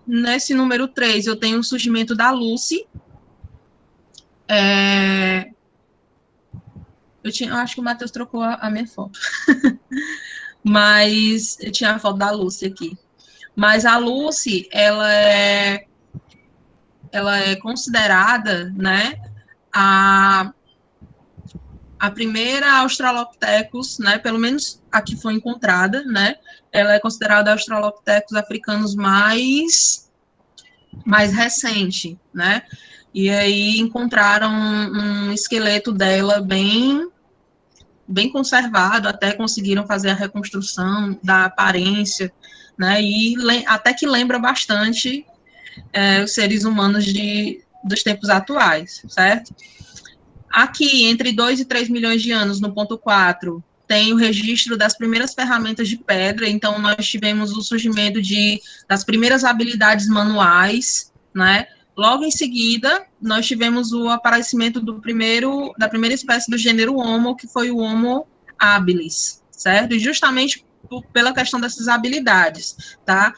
Speaker 6: Nesse número 3, eu tenho o surgimento da Lucy. Eu acho que o Matheus trocou a minha foto. Mas eu tinha a foto da Lucy aqui. Mas a Lucy, ela é considerada, né, a primeira Australopithecus, né, pelo menos a que foi encontrada, né, ela é considerada a Australopithecus africanos mais recente, né, e aí encontraram um esqueleto dela bem conservado, até conseguiram fazer a reconstrução da aparência, né, e até que lembra bastante os seres humanos dos tempos atuais, certo? Aqui, entre 2 e 3 milhões de anos, no ponto 4, tem o registro das primeiras ferramentas de pedra, então nós tivemos o surgimento das primeiras habilidades manuais, né? Logo em seguida, nós tivemos o aparecimento da primeira espécie do gênero Homo, que foi o Homo habilis, certo? E justamente pela questão dessas habilidades, tá?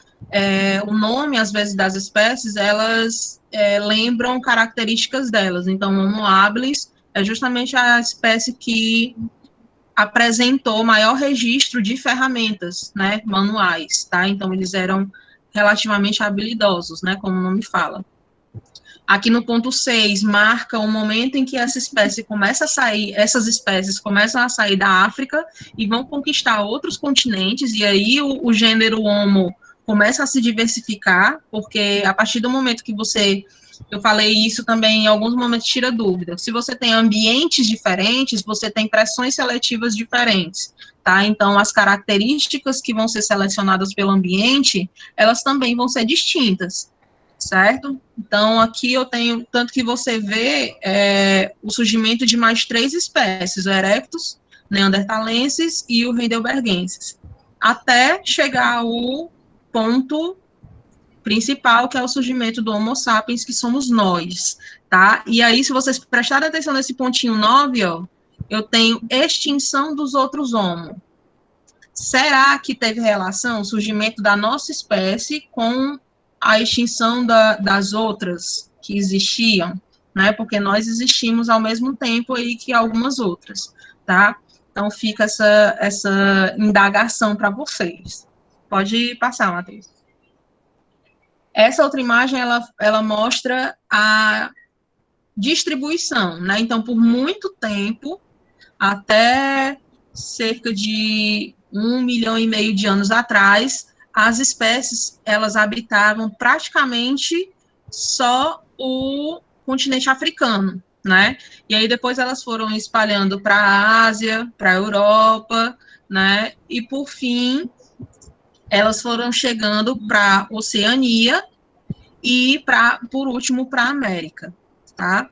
Speaker 6: O nome, às vezes, das espécies, elas lembram características delas. Então, Homo habilis é justamente a espécie que apresentou maior registro de ferramentas, né, manuais, tá? Então, eles eram relativamente habilidosos, né, como o nome fala. Aqui no ponto 6, marca o momento em que essas espécies começam a sair da África e vão conquistar outros continentes, e aí o gênero Homo começa a se diversificar, porque a partir do momento que eu falei isso também em alguns momentos, tira dúvida. Se você tem ambientes diferentes, você tem pressões seletivas diferentes, tá? Então, as características que vão ser selecionadas pelo ambiente, elas também vão ser distintas, certo? Então, aqui eu tenho, tanto que você vê o surgimento de mais 3 espécies, o Erectus, Neanderthalensis e o Heidelbergensis, até chegar ao ponto principal, que é o surgimento do Homo sapiens, que somos nós, tá? E aí, se vocês prestarem atenção nesse pontinho 9, ó, eu tenho extinção dos outros Homo. Será que teve relação o surgimento da nossa espécie com a extinção das outras que existiam, né? Porque nós existimos ao mesmo tempo aí que algumas outras, tá? Então, fica essa indagação para vocês. Pode passar, Matheus. Essa outra imagem, ela mostra a distribuição, né? Então, por muito tempo, até cerca de 1,5 milhão de anos atrás, as espécies, elas habitavam praticamente só o continente africano, né? E aí depois elas foram espalhando para a Ásia, para a Europa, né? E por fim, elas foram chegando para a Oceania e, por último, para a América, tá?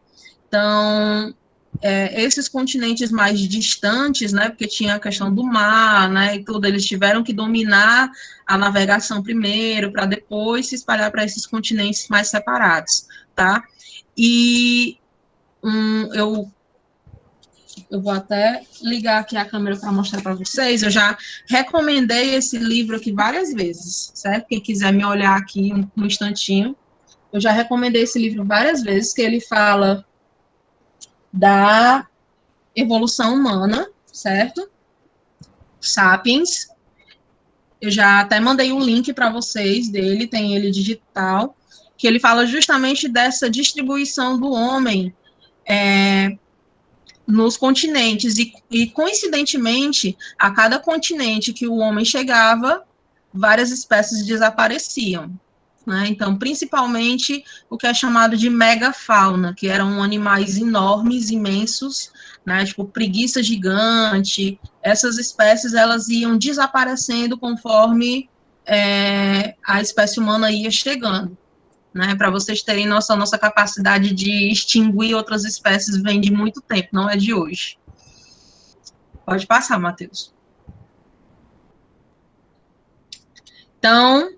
Speaker 6: Então, esses continentes mais distantes, né, porque tinha a questão do mar, né, e tudo, eles tiveram que dominar a navegação primeiro, para depois se espalhar para esses continentes mais separados, tá? E eu vou até ligar aqui a câmera para mostrar para vocês. Eu já recomendei esse livro aqui várias vezes, certo? Quem quiser me olhar aqui um instantinho, eu já recomendei esse livro várias vezes, que ele fala da evolução humana, certo? Sapiens. Eu já até mandei um link para vocês dele, tem ele digital, que ele fala justamente dessa distribuição do homem nos continentes, e coincidentemente, a cada continente que o homem chegava, várias espécies desapareciam, né? Então, principalmente o que é chamado de megafauna, que eram animais enormes, imensos, né? Tipo preguiça gigante. Essas espécies, elas iam desaparecendo conforme a espécie humana ia chegando, né? Para vocês terem noção, nossa capacidade de extinguir outras espécies vem de muito tempo, não é de hoje. Pode passar, Matheus. Então,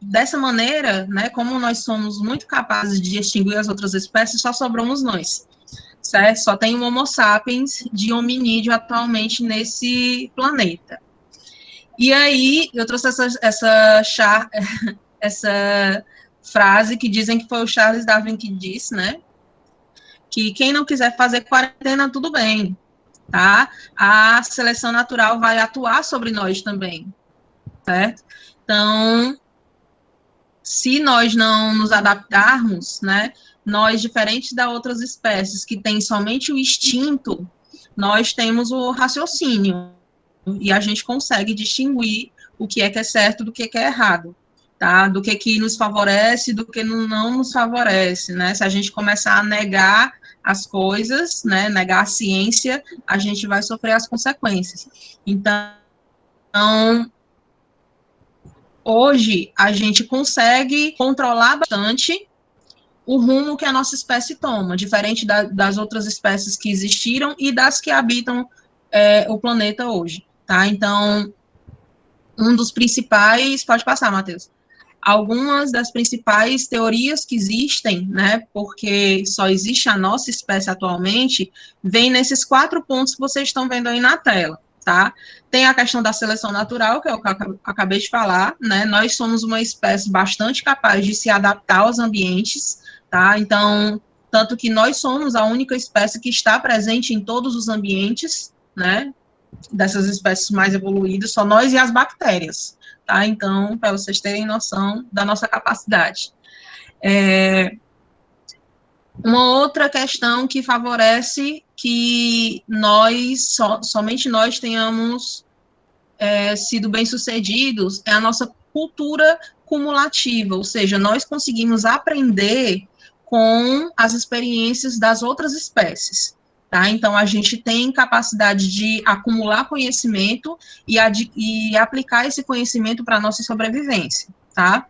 Speaker 6: dessa maneira, né, como nós somos muito capazes de extinguir as outras espécies, só sobramos nós, certo? Só tem o Homo sapiens de hominídeo atualmente nesse planeta. E aí, eu trouxe essa frase que dizem que foi o Charles Darwin que disse, né, que quem não quiser fazer quarentena, tudo bem, tá? A seleção natural vai atuar sobre nós também, certo? Então, se nós não nos adaptarmos, né, nós, diferente das outras espécies que têm somente o instinto, nós temos o raciocínio, e a gente consegue distinguir o que é certo do que é errado, tá? Do que nos favorece, do que não nos favorece, né? Se a gente começar a negar as coisas, né, negar a ciência, a gente vai sofrer as consequências. Então, hoje, a gente consegue controlar bastante o rumo que a nossa espécie toma, diferente das outras espécies que existiram e das que habitam o planeta hoje, tá? Então, um dos principais... Pode passar, Matheus. Algumas das principais teorias que existem, né, porque só existe a nossa espécie atualmente, vem nesses 4 pontos que vocês estão vendo aí na tela, tá? Tem a questão da seleção natural, que é o que eu acabei de falar, né? Nós somos uma espécie bastante capaz de se adaptar aos ambientes, tá? Então, tanto que nós somos a única espécie que está presente em todos os ambientes, né? Dessas espécies mais evoluídas, só nós e as bactérias, tá? Então, para vocês terem noção da nossa capacidade. Uma outra questão que favorece que somente nós tenhamos sido bem-sucedidos é a nossa cultura cumulativa, ou seja, nós conseguimos aprender com as experiências das outras espécies. Tá? Então, a gente tem capacidade de acumular conhecimento e aplicar esse conhecimento para a nossa sobrevivência, tá?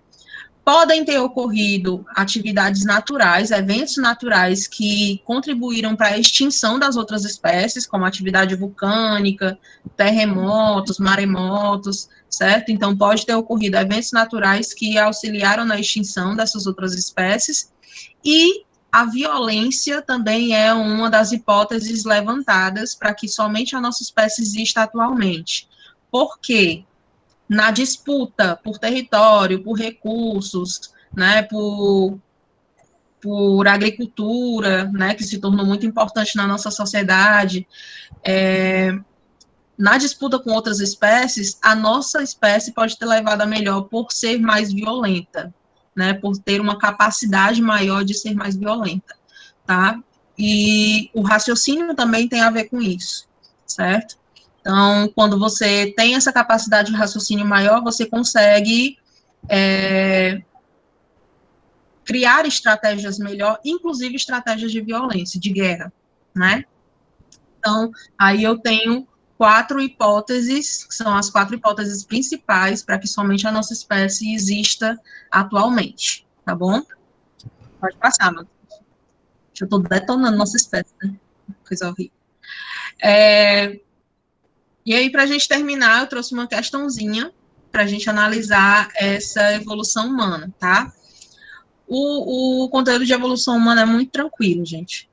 Speaker 6: Podem ter ocorrido atividades naturais, eventos naturais que contribuíram para a extinção das outras espécies, como atividade vulcânica, terremotos, maremotos, certo? Então, pode ter ocorrido eventos naturais que auxiliaram na extinção dessas outras espécies, e a violência também é uma das hipóteses levantadas para que somente a nossa espécie exista atualmente. Por quê? Na disputa por território, por recursos, né, por agricultura, né, que se tornou muito importante na nossa sociedade, na disputa com outras espécies, a nossa espécie pode ter levado a melhor por ser mais violenta, né, por ter uma capacidade maior de ser mais violenta, tá? E o raciocínio também tem a ver com isso, certo? Então, quando você tem essa capacidade de raciocínio maior, você consegue criar estratégias melhor, inclusive estratégias de violência, de guerra, né? Então, aí eu tenho 4 hipóteses, que são as 4 hipóteses principais para que somente a nossa espécie exista atualmente, tá bom? Pode passar, Matheus. Eu estou detonando nossa espécie, né? Coisa horrível. E aí, para a gente terminar, eu trouxe uma questãozinha para a gente analisar essa evolução humana, tá? O conteúdo de evolução humana é muito tranquilo, gente.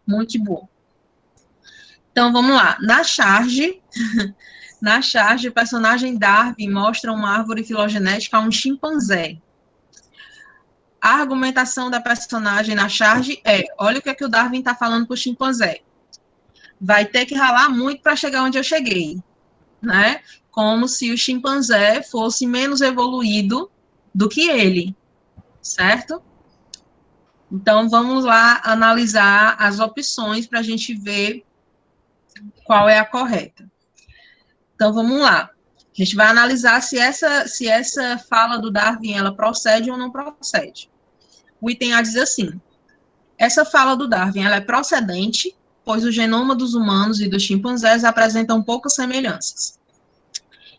Speaker 6: Muito de boa. Então, vamos lá. Na charge, o personagem Darwin mostra uma árvore filogenética a um chimpanzé. A argumentação da personagem na charge olha o que é que o Darwin está falando para o chimpanzé. Vai ter que ralar muito para chegar onde eu cheguei, né? Como se o chimpanzé fosse menos evoluído do que ele, certo? Então, vamos lá analisar as opções para a gente ver qual é a correta. Então, vamos lá. A gente vai analisar se essa fala do Darwin, ela procede ou não procede. O item A diz assim: essa fala do Darwin, ela é procedente, pois o genoma dos humanos e dos chimpanzés apresentam poucas semelhanças.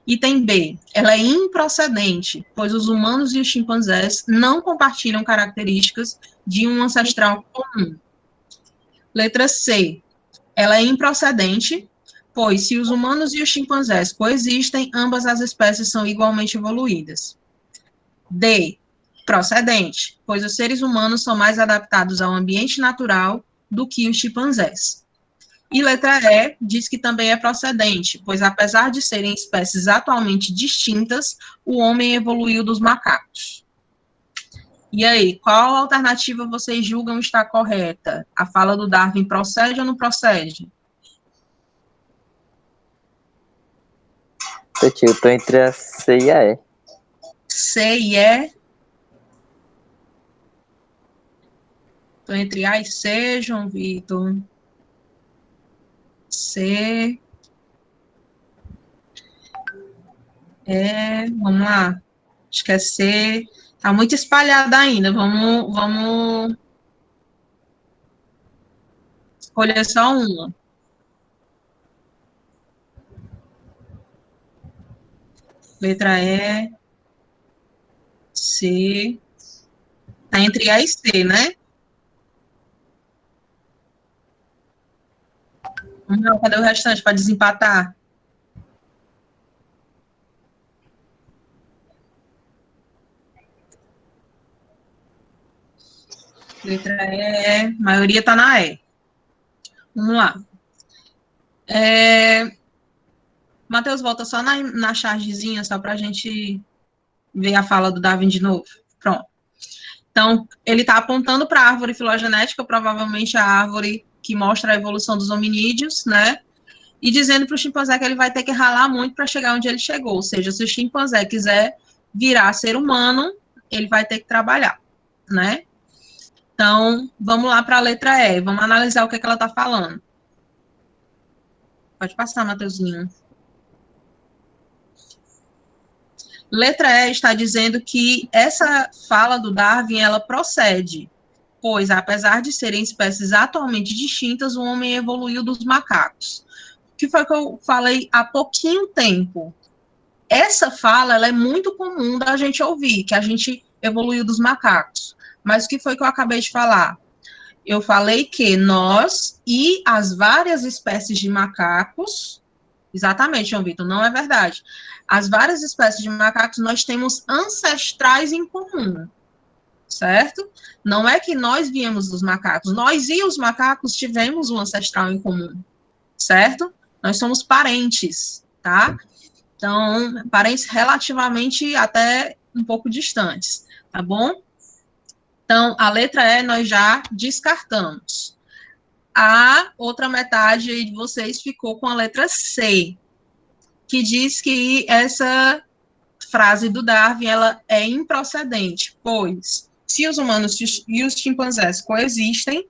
Speaker 6: Item B, ela é improcedente, pois os humanos e os chimpanzés não compartilham características de um ancestral comum. Letra C, ela é improcedente, pois se os humanos e os chimpanzés coexistem, ambas as espécies são igualmente evoluídas. D, procedente, pois os seres humanos são mais adaptados ao ambiente natural do que os chimpanzés. E letra E diz que também é procedente, pois apesar de serem espécies atualmente distintas, o homem evoluiu dos macacos. E aí, qual alternativa vocês julgam estar correta? A fala do Darwin procede ou não procede?
Speaker 4: Eu estou entre a C e a E.
Speaker 6: C e E. Estou entre A e C, João Vitor. C. Vamos lá. Acho que é C. Está muito espalhada ainda. Vamos escolher só uma. Letra E. C. Está entre A e C, né? Vamos lá, cadê o restante para desempatar? Letra E, a maioria está na E. Vamos lá. Matheus, volta só na chargezinha, só para a gente ver a fala do Darwin de novo. Pronto. Então, ele está apontando para a árvore filogenética, provavelmente a árvore que mostra a evolução dos hominídeos, né? E dizendo para o chimpanzé que ele vai ter que ralar muito para chegar onde ele chegou. Ou seja, se o chimpanzé quiser virar ser humano, ele vai ter que trabalhar, né? Então, vamos lá para a letra E. Vamos analisar o que ela está falando. Pode passar, Matheusinho. Letra E está dizendo que essa fala do Darwin, ela procede, pois, apesar de serem espécies atualmente distintas, o homem evoluiu dos macacos. O que foi que eu falei há pouquinho tempo? Essa fala, ela é muito comum da gente ouvir, que a gente evoluiu dos macacos. Mas o que foi que eu acabei de falar? Eu falei que nós e as várias espécies de macacos, exatamente, João Vitor, não é verdade. As várias espécies de macacos, nós temos ancestrais em comum, certo? Não é que nós viemos dos macacos, nós e os macacos tivemos um ancestral em comum, certo? Nós somos parentes, tá? Então, parentes relativamente até um pouco distantes, tá bom? Então, a letra E nós já descartamos. A outra metade de vocês ficou com a letra C, que diz que essa frase do Darwin, ela é improcedente, pois se os humanos e os chimpanzés coexistem,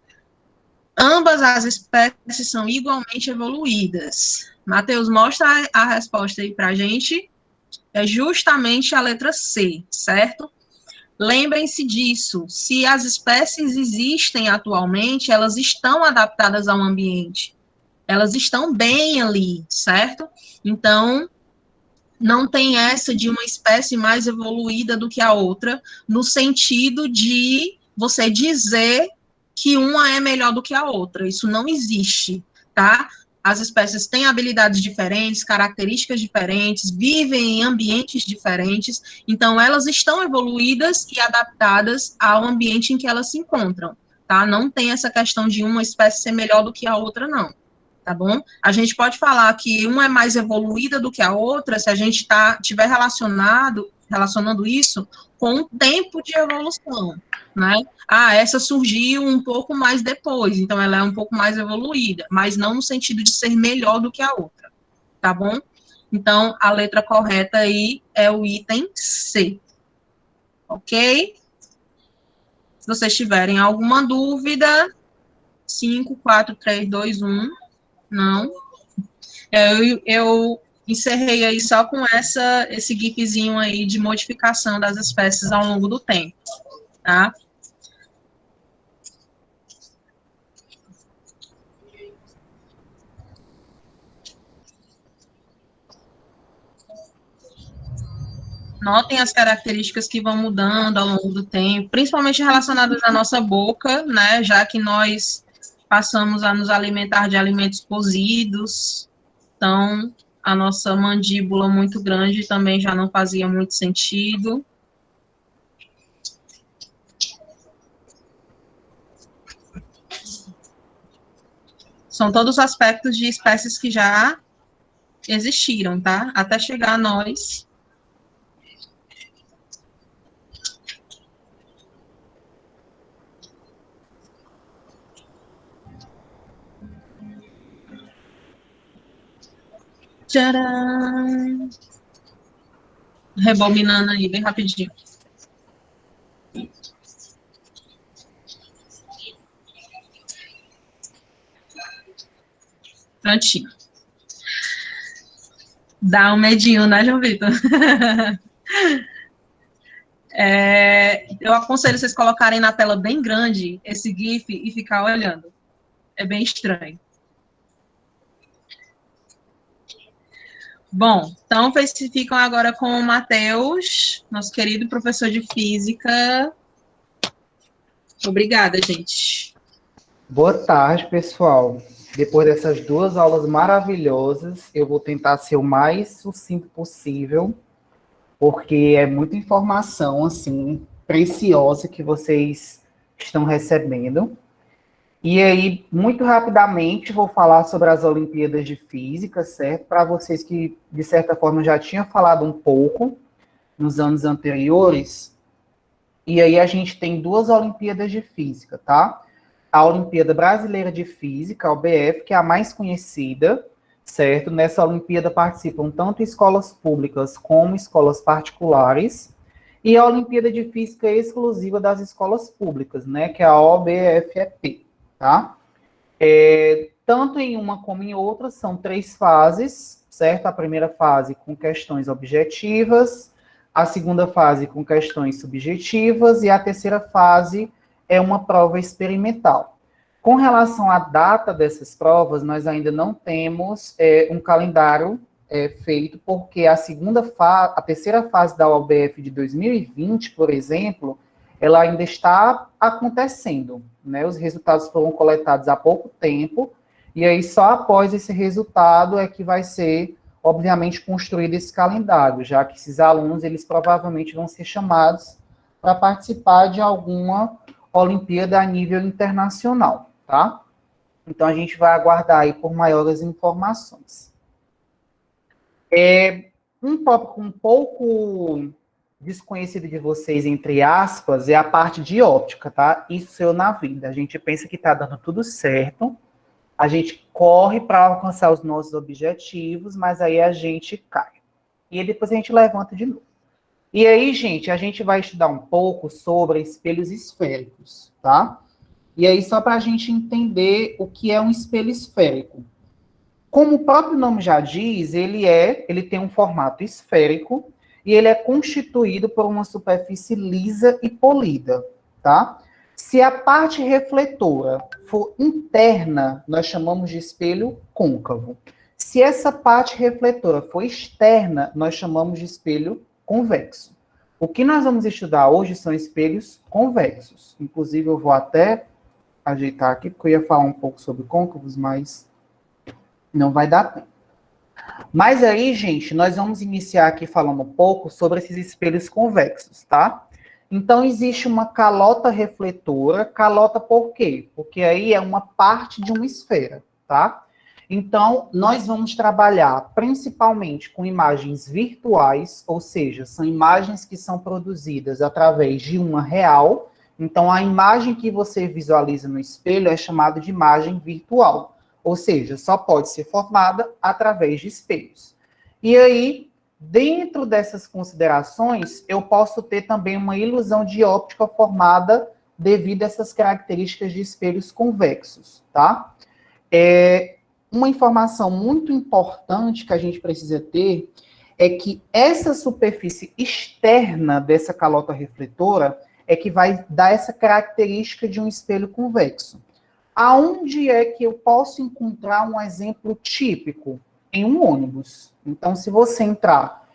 Speaker 6: ambas as espécies são igualmente evoluídas. Matheus, mostra a resposta aí para a gente. É justamente a letra C, certo? Lembrem-se disso, se as espécies existem atualmente, elas estão adaptadas ao ambiente, elas estão bem ali, certo? Então, não tem essa de uma espécie mais evoluída do que a outra, no sentido de você dizer que uma é melhor do que a outra, isso não existe, tá? As espécies têm habilidades diferentes, características diferentes, vivem em ambientes diferentes, então elas estão evoluídas e adaptadas ao ambiente em que elas se encontram, tá? Não tem essa questão de uma espécie ser melhor do que a outra, não, tá bom? A gente pode falar que uma é mais evoluída do que a outra se a gente estiver relacionando isso com o tempo de evolução, né? Essa surgiu um pouco mais depois, então ela é um pouco mais evoluída, mas não no sentido de ser melhor do que a outra, tá bom? Então, a letra correta aí é o item C, ok? Se vocês tiverem alguma dúvida, 5, 4, 3, 2, 1, não. Eu encerrei aí só com esse gifzinho aí de modificação das espécies ao longo do tempo, tá? Notem as características que vão mudando ao longo do tempo, principalmente relacionadas à nossa boca, né, já que nós passamos a nos alimentar de alimentos cozidos, então a nossa mandíbula muito grande também já não fazia muito sentido. São todos aspectos de espécies que já existiram, tá? Até chegar a nós. Tcharam! Rebobinando aí, bem rapidinho. Prontinho. Dá um medinho, né, João Vitor? Eu aconselho vocês colocarem na tela bem grande esse GIF e ficar olhando. É bem estranho. Bom, então vocês ficam agora com o Matheus, nosso querido professor de física. Obrigada, gente.
Speaker 1: Boa tarde, pessoal. Depois dessas 2 aulas maravilhosas, eu vou tentar ser o mais sucinto possível, porque é muita informação, assim, preciosa que vocês estão recebendo. E aí, muito rapidamente, vou falar sobre as Olimpíadas de Física, certo? Para vocês que, de certa forma, já tinham falado um pouco nos anos anteriores. E aí, a gente tem 2 Olimpíadas de Física, tá? A Olimpíada Brasileira de Física, a OBF, que é a mais conhecida, certo? Nessa Olimpíada participam tanto escolas públicas como escolas particulares, e a Olimpíada de Física exclusiva das escolas públicas, né? Que é a OBFEP, tá? Tanto em uma como em outra, são 3 fases, certo? A primeira fase com questões objetivas, a segunda fase com questões subjetivas, e a terceira fase é uma prova experimental. Com relação à data dessas provas, nós ainda não temos um calendário feito, porque a terceira fase da OBF de 2020, por exemplo, ela ainda está acontecendo, né? Os resultados foram coletados há pouco tempo, e aí só após esse resultado é que vai ser, obviamente, construído esse calendário, já que esses alunos, eles provavelmente vão ser chamados para participar de alguma Olimpíada a nível internacional, tá? Então, a gente vai aguardar aí por maiores informações. Um tópico um pouco desconhecido de vocês, entre aspas, é a parte de óptica, tá? Isso eu na vida. A gente pensa que tá dando tudo certo, a gente corre para alcançar os nossos objetivos, mas aí a gente cai. E aí depois a gente levanta de novo. E aí, gente, a gente vai estudar um pouco sobre espelhos esféricos, tá? E aí, só para a gente entender o que é um espelho esférico. Como o próprio nome já diz, ele tem um formato esférico e ele é constituído por uma superfície lisa e polida, tá? Se a parte refletora for interna, nós chamamos de espelho côncavo. Se essa parte refletora for externa, nós chamamos de espelho convexo. O que nós vamos estudar hoje são espelhos convexos. Inclusive, eu vou até ajeitar aqui, porque eu ia falar um pouco sobre côncavos, mas não vai dar tempo. Mas aí, gente, nós vamos iniciar aqui falando um pouco sobre esses espelhos convexos, tá? Então, existe uma calota refletora. Calota por quê? Porque aí é uma parte de uma esfera, tá? Então, nós vamos trabalhar principalmente com imagens virtuais, ou seja, são imagens que são produzidas através de uma real. Então, a imagem que você visualiza no espelho é chamada de imagem virtual, ou seja, só pode ser formada através de espelhos. E aí, dentro dessas considerações, eu posso ter também uma ilusão de óptica formada devido a essas características de espelhos convexos, tá? Uma informação muito importante que a gente precisa ter é que essa superfície externa dessa calota refletora é que vai dar essa característica de um espelho convexo. Aonde é que eu posso encontrar um exemplo típico? Em um ônibus. Então, se você entrar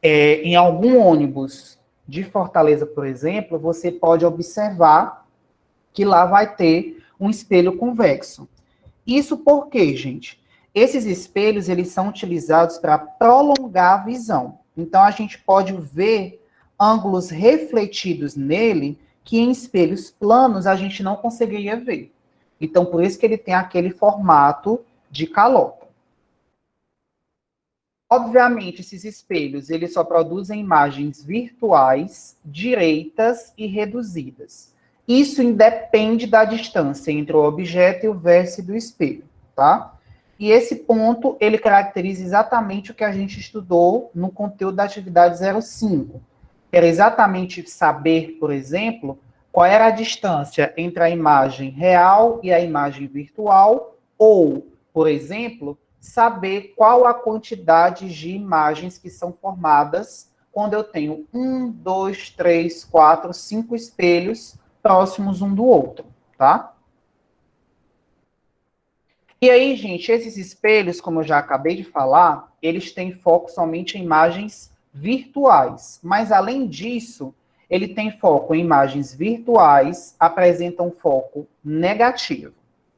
Speaker 1: em algum ônibus de Fortaleza, por exemplo, você pode observar que lá vai ter um espelho convexo. Isso por quê, gente? Esses espelhos, eles são utilizados para prolongar a visão. Então, a gente pode ver ângulos refletidos nele que em espelhos planos a gente não conseguiria ver. Então, por isso que ele tem aquele formato de calota. Obviamente, esses espelhos, eles só produzem imagens virtuais, direitas e reduzidas. Isso independe da distância entre o objeto e o vértice do espelho, tá? E esse ponto, ele caracteriza exatamente o que a gente estudou no conteúdo da atividade 05. Era exatamente saber, por exemplo, qual era a distância entre a imagem real e a imagem virtual, ou, por exemplo, saber qual a quantidade de imagens que são formadas quando eu tenho 1, 2, 3, 4, 5 espelhos próximos um do outro, tá? E aí, gente, esses espelhos, como eu já acabei de falar, eles têm foco somente em imagens virtuais. Mas, além disso, ele tem foco em imagens virtuais, apresentam foco negativo.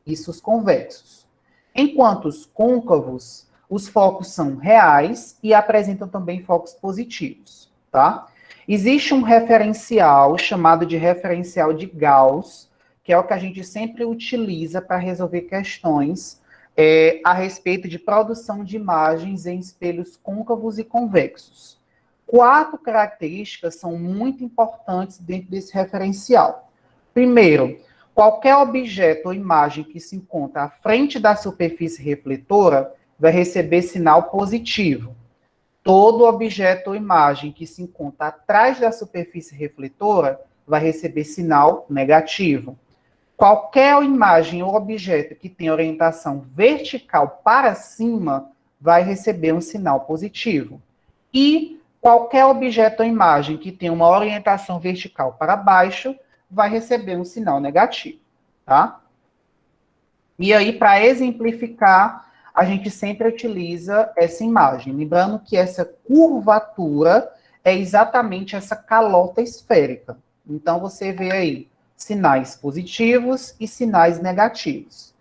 Speaker 1: Isso os convexos. Enquanto os côncavos, os focos são reais e apresentam também focos positivos, tá? Existe um referencial chamado de referencial de Gauss, que é o que a gente sempre utiliza para resolver questões a respeito de produção de imagens em espelhos côncavos e convexos. 4 características são muito importantes dentro desse referencial. Primeiro, qualquer objeto ou imagem que se encontra à frente da superfície refletora vai receber sinal positivo. Todo objeto ou imagem que se encontra atrás da superfície refletora vai receber sinal negativo. Qualquer imagem ou objeto que tenha orientação vertical para cima vai receber um sinal positivo. E qualquer objeto ou imagem que tenha uma orientação vertical para baixo vai receber um sinal negativo, tá? E aí, para exemplificar, a gente sempre utiliza essa imagem. Lembrando que essa curvatura é exatamente essa calota esférica. Então, você vê aí sinais positivos e sinais negativos.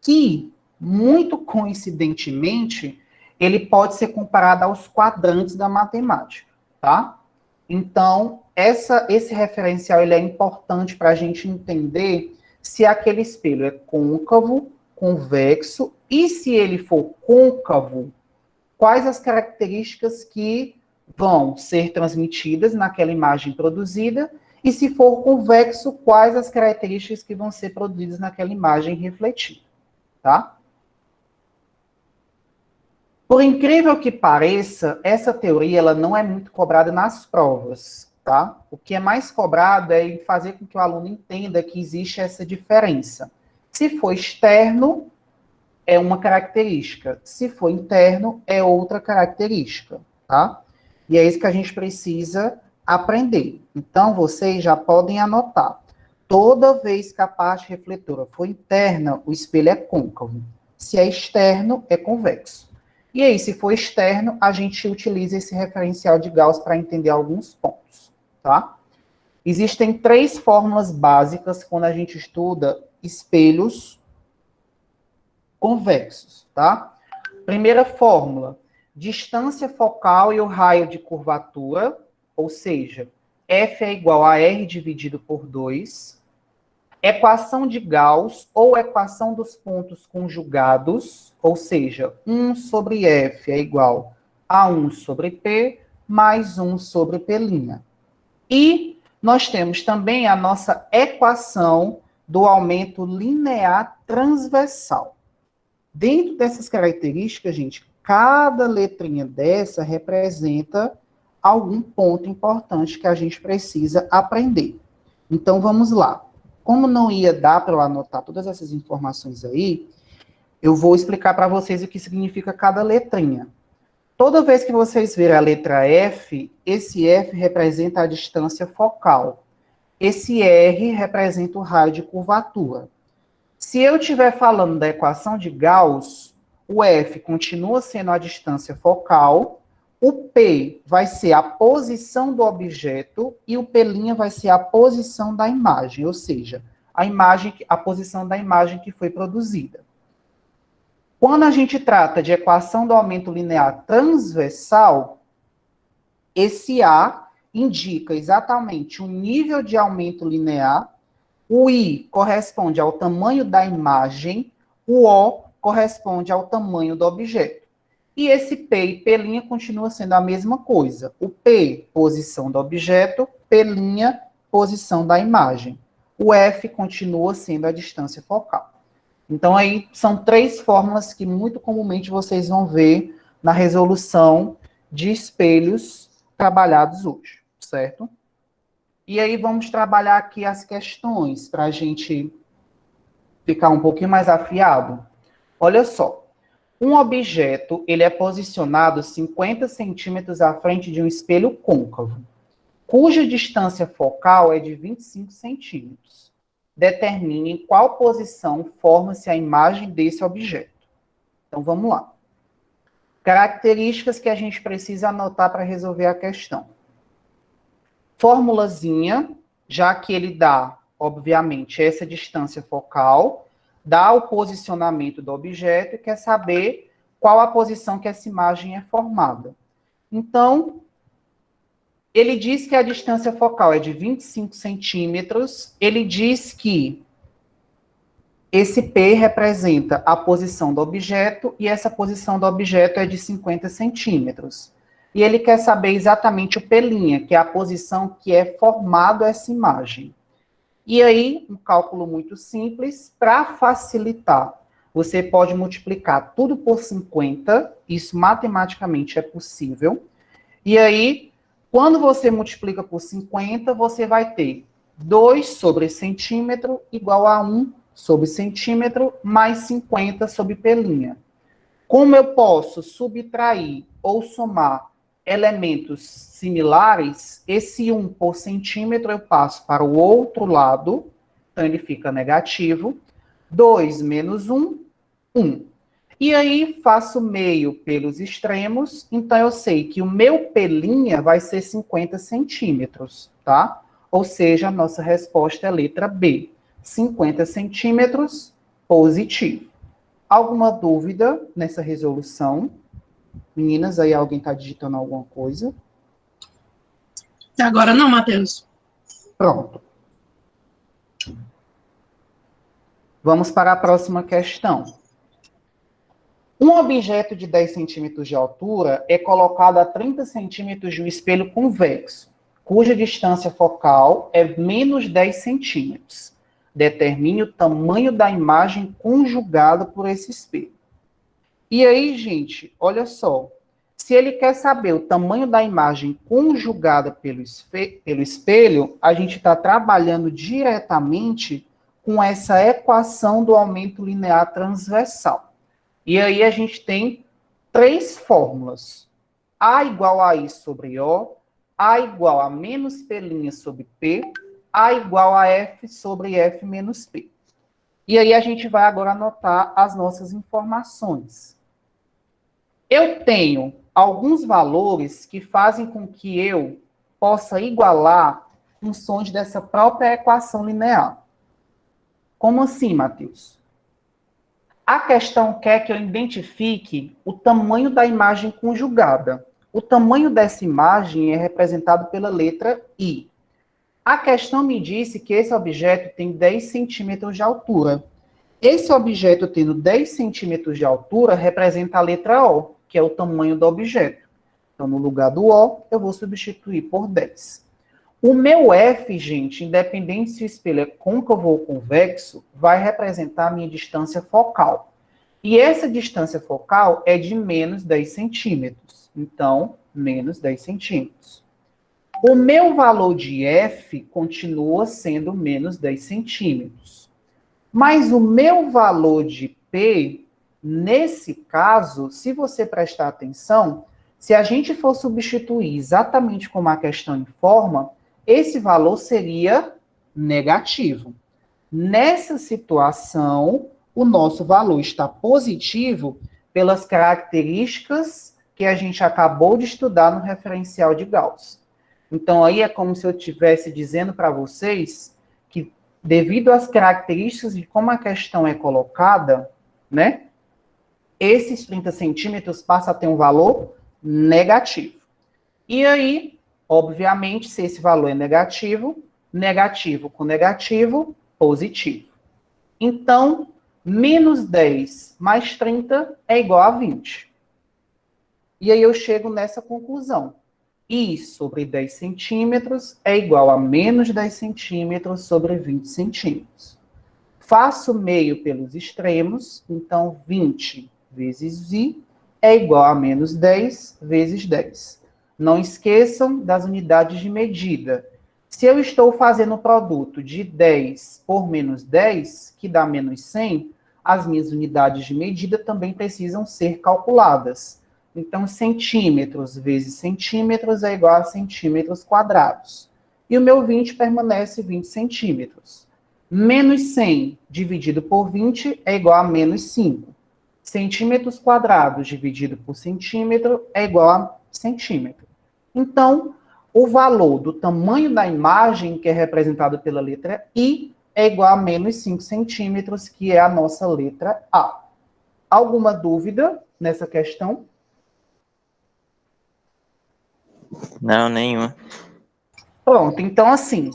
Speaker 1: Que, muito coincidentemente, ele pode ser comparado aos quadrantes da matemática, tá? Então, esse referencial ele é importante para a gente entender se aquele espelho é côncavo, convexo, e se ele for côncavo, quais as características que vão ser transmitidas naquela imagem produzida, e se for convexo, quais as características que vão ser produzidas naquela imagem refletida, tá? Por incrível que pareça, essa teoria ela não é muito cobrada nas provas, tá? O que é mais cobrado é fazer com que o aluno entenda que existe essa diferença. Se for externo, é uma característica. Se for interno, é outra característica, tá? E é isso que a gente precisa aprender. Então, vocês já podem anotar. Toda vez que a parte refletora for interna, o espelho é côncavo. Se é externo, é convexo. E aí, se for externo, a gente utiliza esse referencial de Gauss para entender alguns pontos, tá? Existem 3 fórmulas básicas quando a gente estuda espelhos convexos, tá? Primeira fórmula, distância focal e o raio de curvatura, ou seja, F é igual a R dividido por 2. Equação de Gauss ou equação dos pontos conjugados, ou seja, 1 sobre F é igual a 1 sobre P mais 1 sobre P'. E nós temos também a nossa equação do aumento linear transversal. Dentro dessas características, gente, cada letrinha dessa representa algum ponto importante que a gente precisa aprender. Então, vamos lá. Como não ia dar para eu anotar todas essas informações aí, eu vou explicar para vocês o que significa cada letrinha. Toda vez que vocês verem a letra F, esse F representa a distância focal. Esse R representa o raio de curvatura. Se eu estiver falando da equação de Gauss, o F continua sendo a distância focal, o P vai ser a posição do objeto e o P' vai ser a posição da imagem, ou seja, a posição da imagem que foi produzida. Quando a gente trata de equação do aumento linear transversal, esse A indica exatamente o nível de aumento linear, o I corresponde ao tamanho da imagem, o O corresponde ao tamanho do objeto. E esse P e P' continua sendo a mesma coisa. O P, posição do objeto, P', posição da imagem. O F continua sendo a distância focal. Então, aí são 3 fórmulas que muito comumente vocês vão ver na resolução de espelhos trabalhados hoje, certo? E aí vamos trabalhar aqui as questões para a gente ficar um pouquinho mais afiado. Olha só, um objeto ele é posicionado 50 centímetros à frente de um espelho côncavo, cuja distância focal é de 25 centímetros. Determine em qual posição forma-se a imagem desse objeto. Então, vamos lá. Características que a gente precisa anotar para resolver a questão. Formulazinha, já que ele dá, obviamente, essa distância focal, dá o posicionamento do objeto e quer saber qual a posição que essa imagem é formada. Então, ele diz que a distância focal é de 25 centímetros, ele diz que esse P representa a posição do objeto e essa posição do objeto é de 50 centímetros. E ele quer saber exatamente o P', que é a posição que é formada essa imagem. E aí, um cálculo muito simples, para facilitar, você pode multiplicar tudo por 50, isso matematicamente é possível. E aí, quando você multiplica por 50, você vai ter 2 sobre centímetro igual a 1 sobre centímetro mais 50 sobre P'. Como eu posso subtrair ou somar elementos similares, esse 1 por centímetro eu passo para o outro lado, então ele fica negativo. 2 menos 1, 1. E aí faço meio pelos extremos, então eu sei que o meu P' vai ser 50 centímetros, tá? Ou seja, a nossa resposta é a letra B. 50 centímetros, positivo. Alguma dúvida nessa resolução? Meninas, aí alguém está digitando alguma coisa?
Speaker 6: Até agora não, Matheus.
Speaker 1: Pronto. Vamos para a próxima questão. Um objeto de 10 centímetros de altura é colocado a 30 centímetros de um espelho convexo, cuja distância focal é menos 10 centímetros. Determine o tamanho da imagem conjugada por esse espelho. E aí, gente, olha só. Se ele quer saber o tamanho da imagem conjugada pelo espelho, a gente está trabalhando diretamente com essa equação do aumento linear transversal. E aí a gente tem 3 fórmulas. A igual a I sobre O, A igual a menos P' sobre P, A igual a F sobre F menos P. E aí a gente vai agora anotar as nossas informações. Eu tenho alguns valores que fazem com que eu possa igualar funções dessa própria equação linear. Como assim, Matheus? A questão quer que eu identifique o tamanho da imagem conjugada. O tamanho dessa imagem é representado pela letra I. A questão me disse que esse objeto tem 10 centímetros de altura. Esse objeto tendo 10 centímetros de altura representa a letra O, que é o tamanho do objeto. Então, no lugar do O, eu vou substituir por 10. O meu F, gente, independente se o espelho é côncavo ou convexo, vai representar a minha distância focal. E essa distância focal é de menos 10 centímetros. Então, menos 10 centímetros. O meu valor de F continua sendo menos 10 centímetros. Mas o meu valor de P, nesse caso, se você prestar atenção, se a gente for substituir exatamente como a questão informa, esse valor seria negativo. Nessa situação, o nosso valor está positivo pelas características que a gente acabou de estudar no referencial de Gauss. Então, aí é como se eu estivesse dizendo para vocês que devido às características de como a questão é colocada, né, esses 30 centímetros passam a ter um valor negativo. E aí, obviamente, se esse valor é negativo, negativo com negativo, positivo. Então, menos 10 mais 30 é igual a 20. E aí eu chego nessa conclusão. I sobre 10 centímetros é igual a menos 10 centímetros sobre 20 centímetros. Faço meio pelos extremos, então 20 vezes I é igual a menos 10 vezes 10. Não esqueçam das unidades de medida. Se eu estou fazendo o produto de 10 por menos 10, que dá menos 100, as minhas unidades de medida também precisam ser calculadas. Então, centímetros vezes centímetros é igual a centímetros quadrados. E o meu 20 permanece 20 centímetros. Menos 100 dividido por 20 é igual a menos 5. Centímetros quadrados dividido por centímetro é igual a centímetro. Então, o valor do tamanho da imagem, que é representado pela letra I, é igual a menos 5 centímetros, que é a nossa letra A. Alguma dúvida nessa questão?
Speaker 4: Não, nenhuma.
Speaker 1: Pronto, então assim,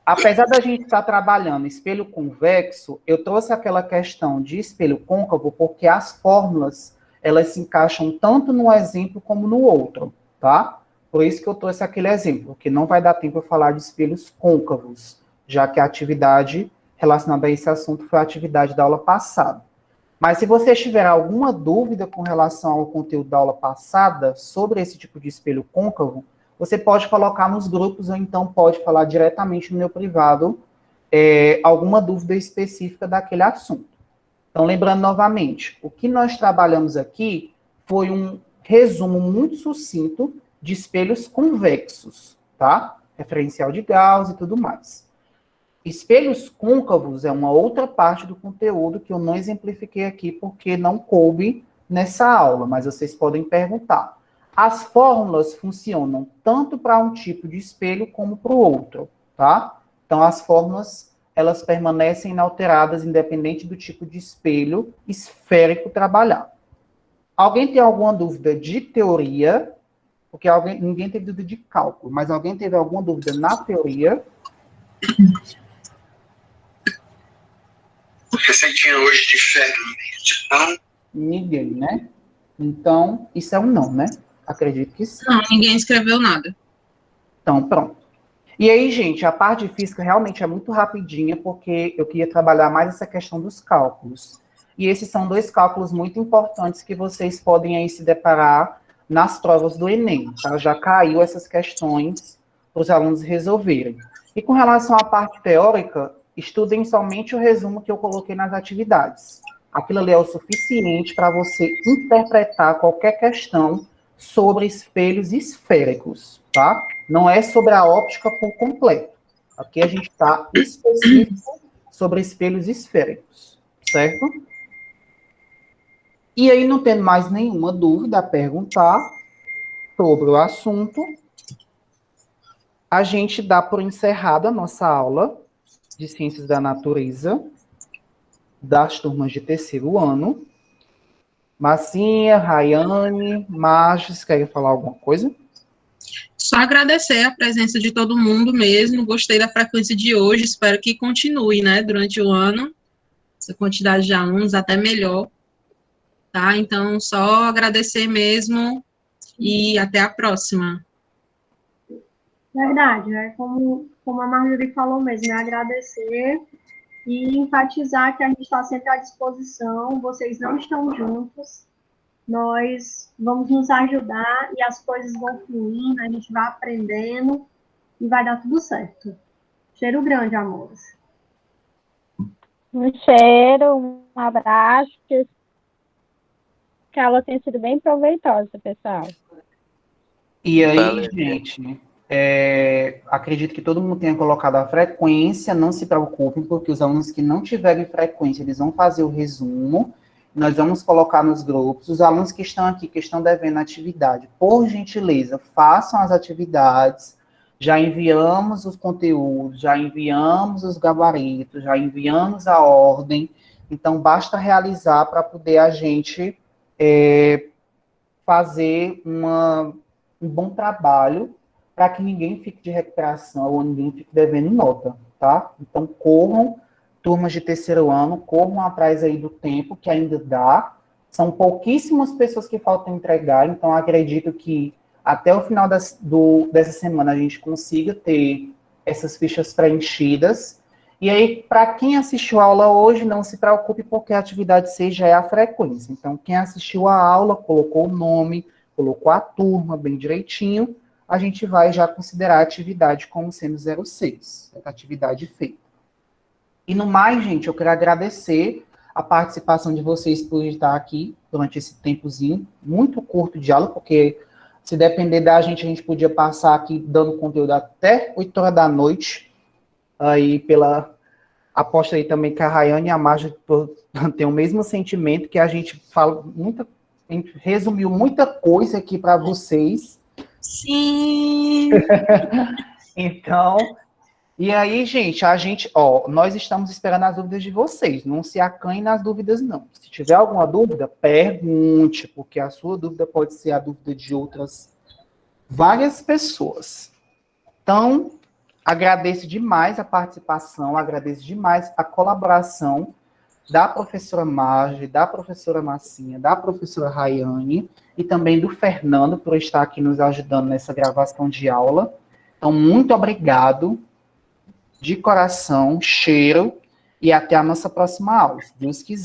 Speaker 1: apesar da gente estar trabalhando espelho convexo, eu trouxe aquela questão de espelho côncavo porque as fórmulas, elas se encaixam tanto no exemplo como no outro, tá? Por isso que eu trouxe aquele exemplo, que não vai dar tempo de falar de espelhos côncavos, já que a atividade relacionada a esse assunto foi a atividade da aula passada. Mas se vocês tiverem alguma dúvida com relação ao conteúdo da aula passada sobre esse tipo de espelho côncavo, você pode colocar nos grupos ou então pode falar diretamente no meu privado alguma dúvida específica daquele assunto. Então, lembrando novamente, o que nós trabalhamos aqui foi um resumo muito sucinto de espelhos convexos, tá? Referencial de Gauss e tudo mais. Espelhos côncavos é uma outra parte do conteúdo que eu não exemplifiquei aqui porque não coube nessa aula, mas vocês podem perguntar. As fórmulas funcionam tanto para um tipo de espelho como para o outro, tá? Então, as fórmulas, elas permanecem inalteradas, independente do tipo de espelho esférico trabalhado. Alguém tem alguma dúvida de teoria? Porque ninguém teve dúvida de cálculo, mas alguém teve alguma dúvida na teoria?
Speaker 7: Receitinha hoje de ferro, de pão.
Speaker 1: Ninguém, né? Então, isso é um não, né? Acredito que sim.
Speaker 6: Não, ninguém escreveu nada.
Speaker 1: Então, pronto. E aí, gente, a parte de física realmente é muito rapidinha, porque eu queria trabalhar mais essa questão dos cálculos. E esses são dois cálculos muito importantes que vocês podem aí se deparar nas provas do Enem, tá? Já caiu essas questões para os alunos resolverem. E com relação à parte teórica, estudem somente o resumo que eu coloquei nas atividades. Aquilo ali é o suficiente para você interpretar qualquer questão sobre espelhos esféricos, tá? Não é sobre a óptica por completo. Aqui a gente está específico sobre espelhos esféricos, certo? E aí, não tendo mais nenhuma dúvida a perguntar sobre o assunto, a gente dá por encerrada a nossa aula de Ciências da Natureza das turmas de terceiro ano. Massinha, Rayane, Marges, querem falar alguma coisa?
Speaker 6: Só agradecer a presença de todo mundo mesmo, gostei da frequência de hoje, espero que continue, né, durante o ano, essa quantidade de alunos até melhor, tá? Então, só agradecer mesmo e até a próxima.
Speaker 2: Verdade, né? Como a Marjorie falou mesmo, é agradecer e enfatizar que a gente está sempre à disposição, vocês não estão juntos, nós vamos nos ajudar e as coisas vão fluindo, a gente vai aprendendo e vai dar tudo certo. Cheiro grande, amores.
Speaker 3: Um cheiro, um abraço, que a aula tenha sido bem proveitosa, pessoal.
Speaker 1: E aí,
Speaker 4: Valeu.
Speaker 1: gente, acredito que todo mundo tenha colocado a frequência, não se preocupem, porque os alunos que não tiverem frequência, eles vão fazer o resumo, nós vamos colocar nos grupos. Os alunos que estão aqui, que estão devendo atividade, por gentileza, façam as atividades, já enviamos os conteúdos, já enviamos os gabaritos, já enviamos a ordem, então basta realizar para poder a gente fazer um bom trabalho para que ninguém fique de recuperação ou ninguém fique devendo nota, tá? Então corram, turmas de terceiro ano, corram atrás aí do tempo que ainda dá. São pouquíssimas pessoas que faltam entregar, então acredito que até o final dessa semana a gente consiga ter essas fichas preenchidas. E aí, para quem assistiu a aula hoje, não se preocupe, porque a atividade 6 já é a frequência. Então, quem assistiu a aula, colocou o nome, colocou a turma bem direitinho, a gente vai já considerar a atividade como sendo 06, a atividade feita. E no mais, gente, eu quero agradecer a participação de vocês por estar aqui durante esse tempozinho, muito curto de aula, porque se depender da gente, a gente podia passar aqui dando conteúdo até 8 horas da noite, aí aposto aí também que a Rayane e a Marja têm o mesmo sentimento, que a gente a gente resumiu muita coisa aqui para vocês.
Speaker 6: Sim!
Speaker 1: Então, e aí, gente, nós estamos esperando as dúvidas de vocês, não se acanhem nas dúvidas, não. Se tiver alguma dúvida, pergunte, porque a sua dúvida pode ser a dúvida de outras várias pessoas. Então, agradeço demais a participação, agradeço demais a colaboração da professora Marge, da professora Massinha, da professora Rayane e também do Fernando por estar aqui nos ajudando nessa gravação de aula. Então, muito obrigado, de coração, cheiro, e até a nossa próxima aula, se Deus quiser.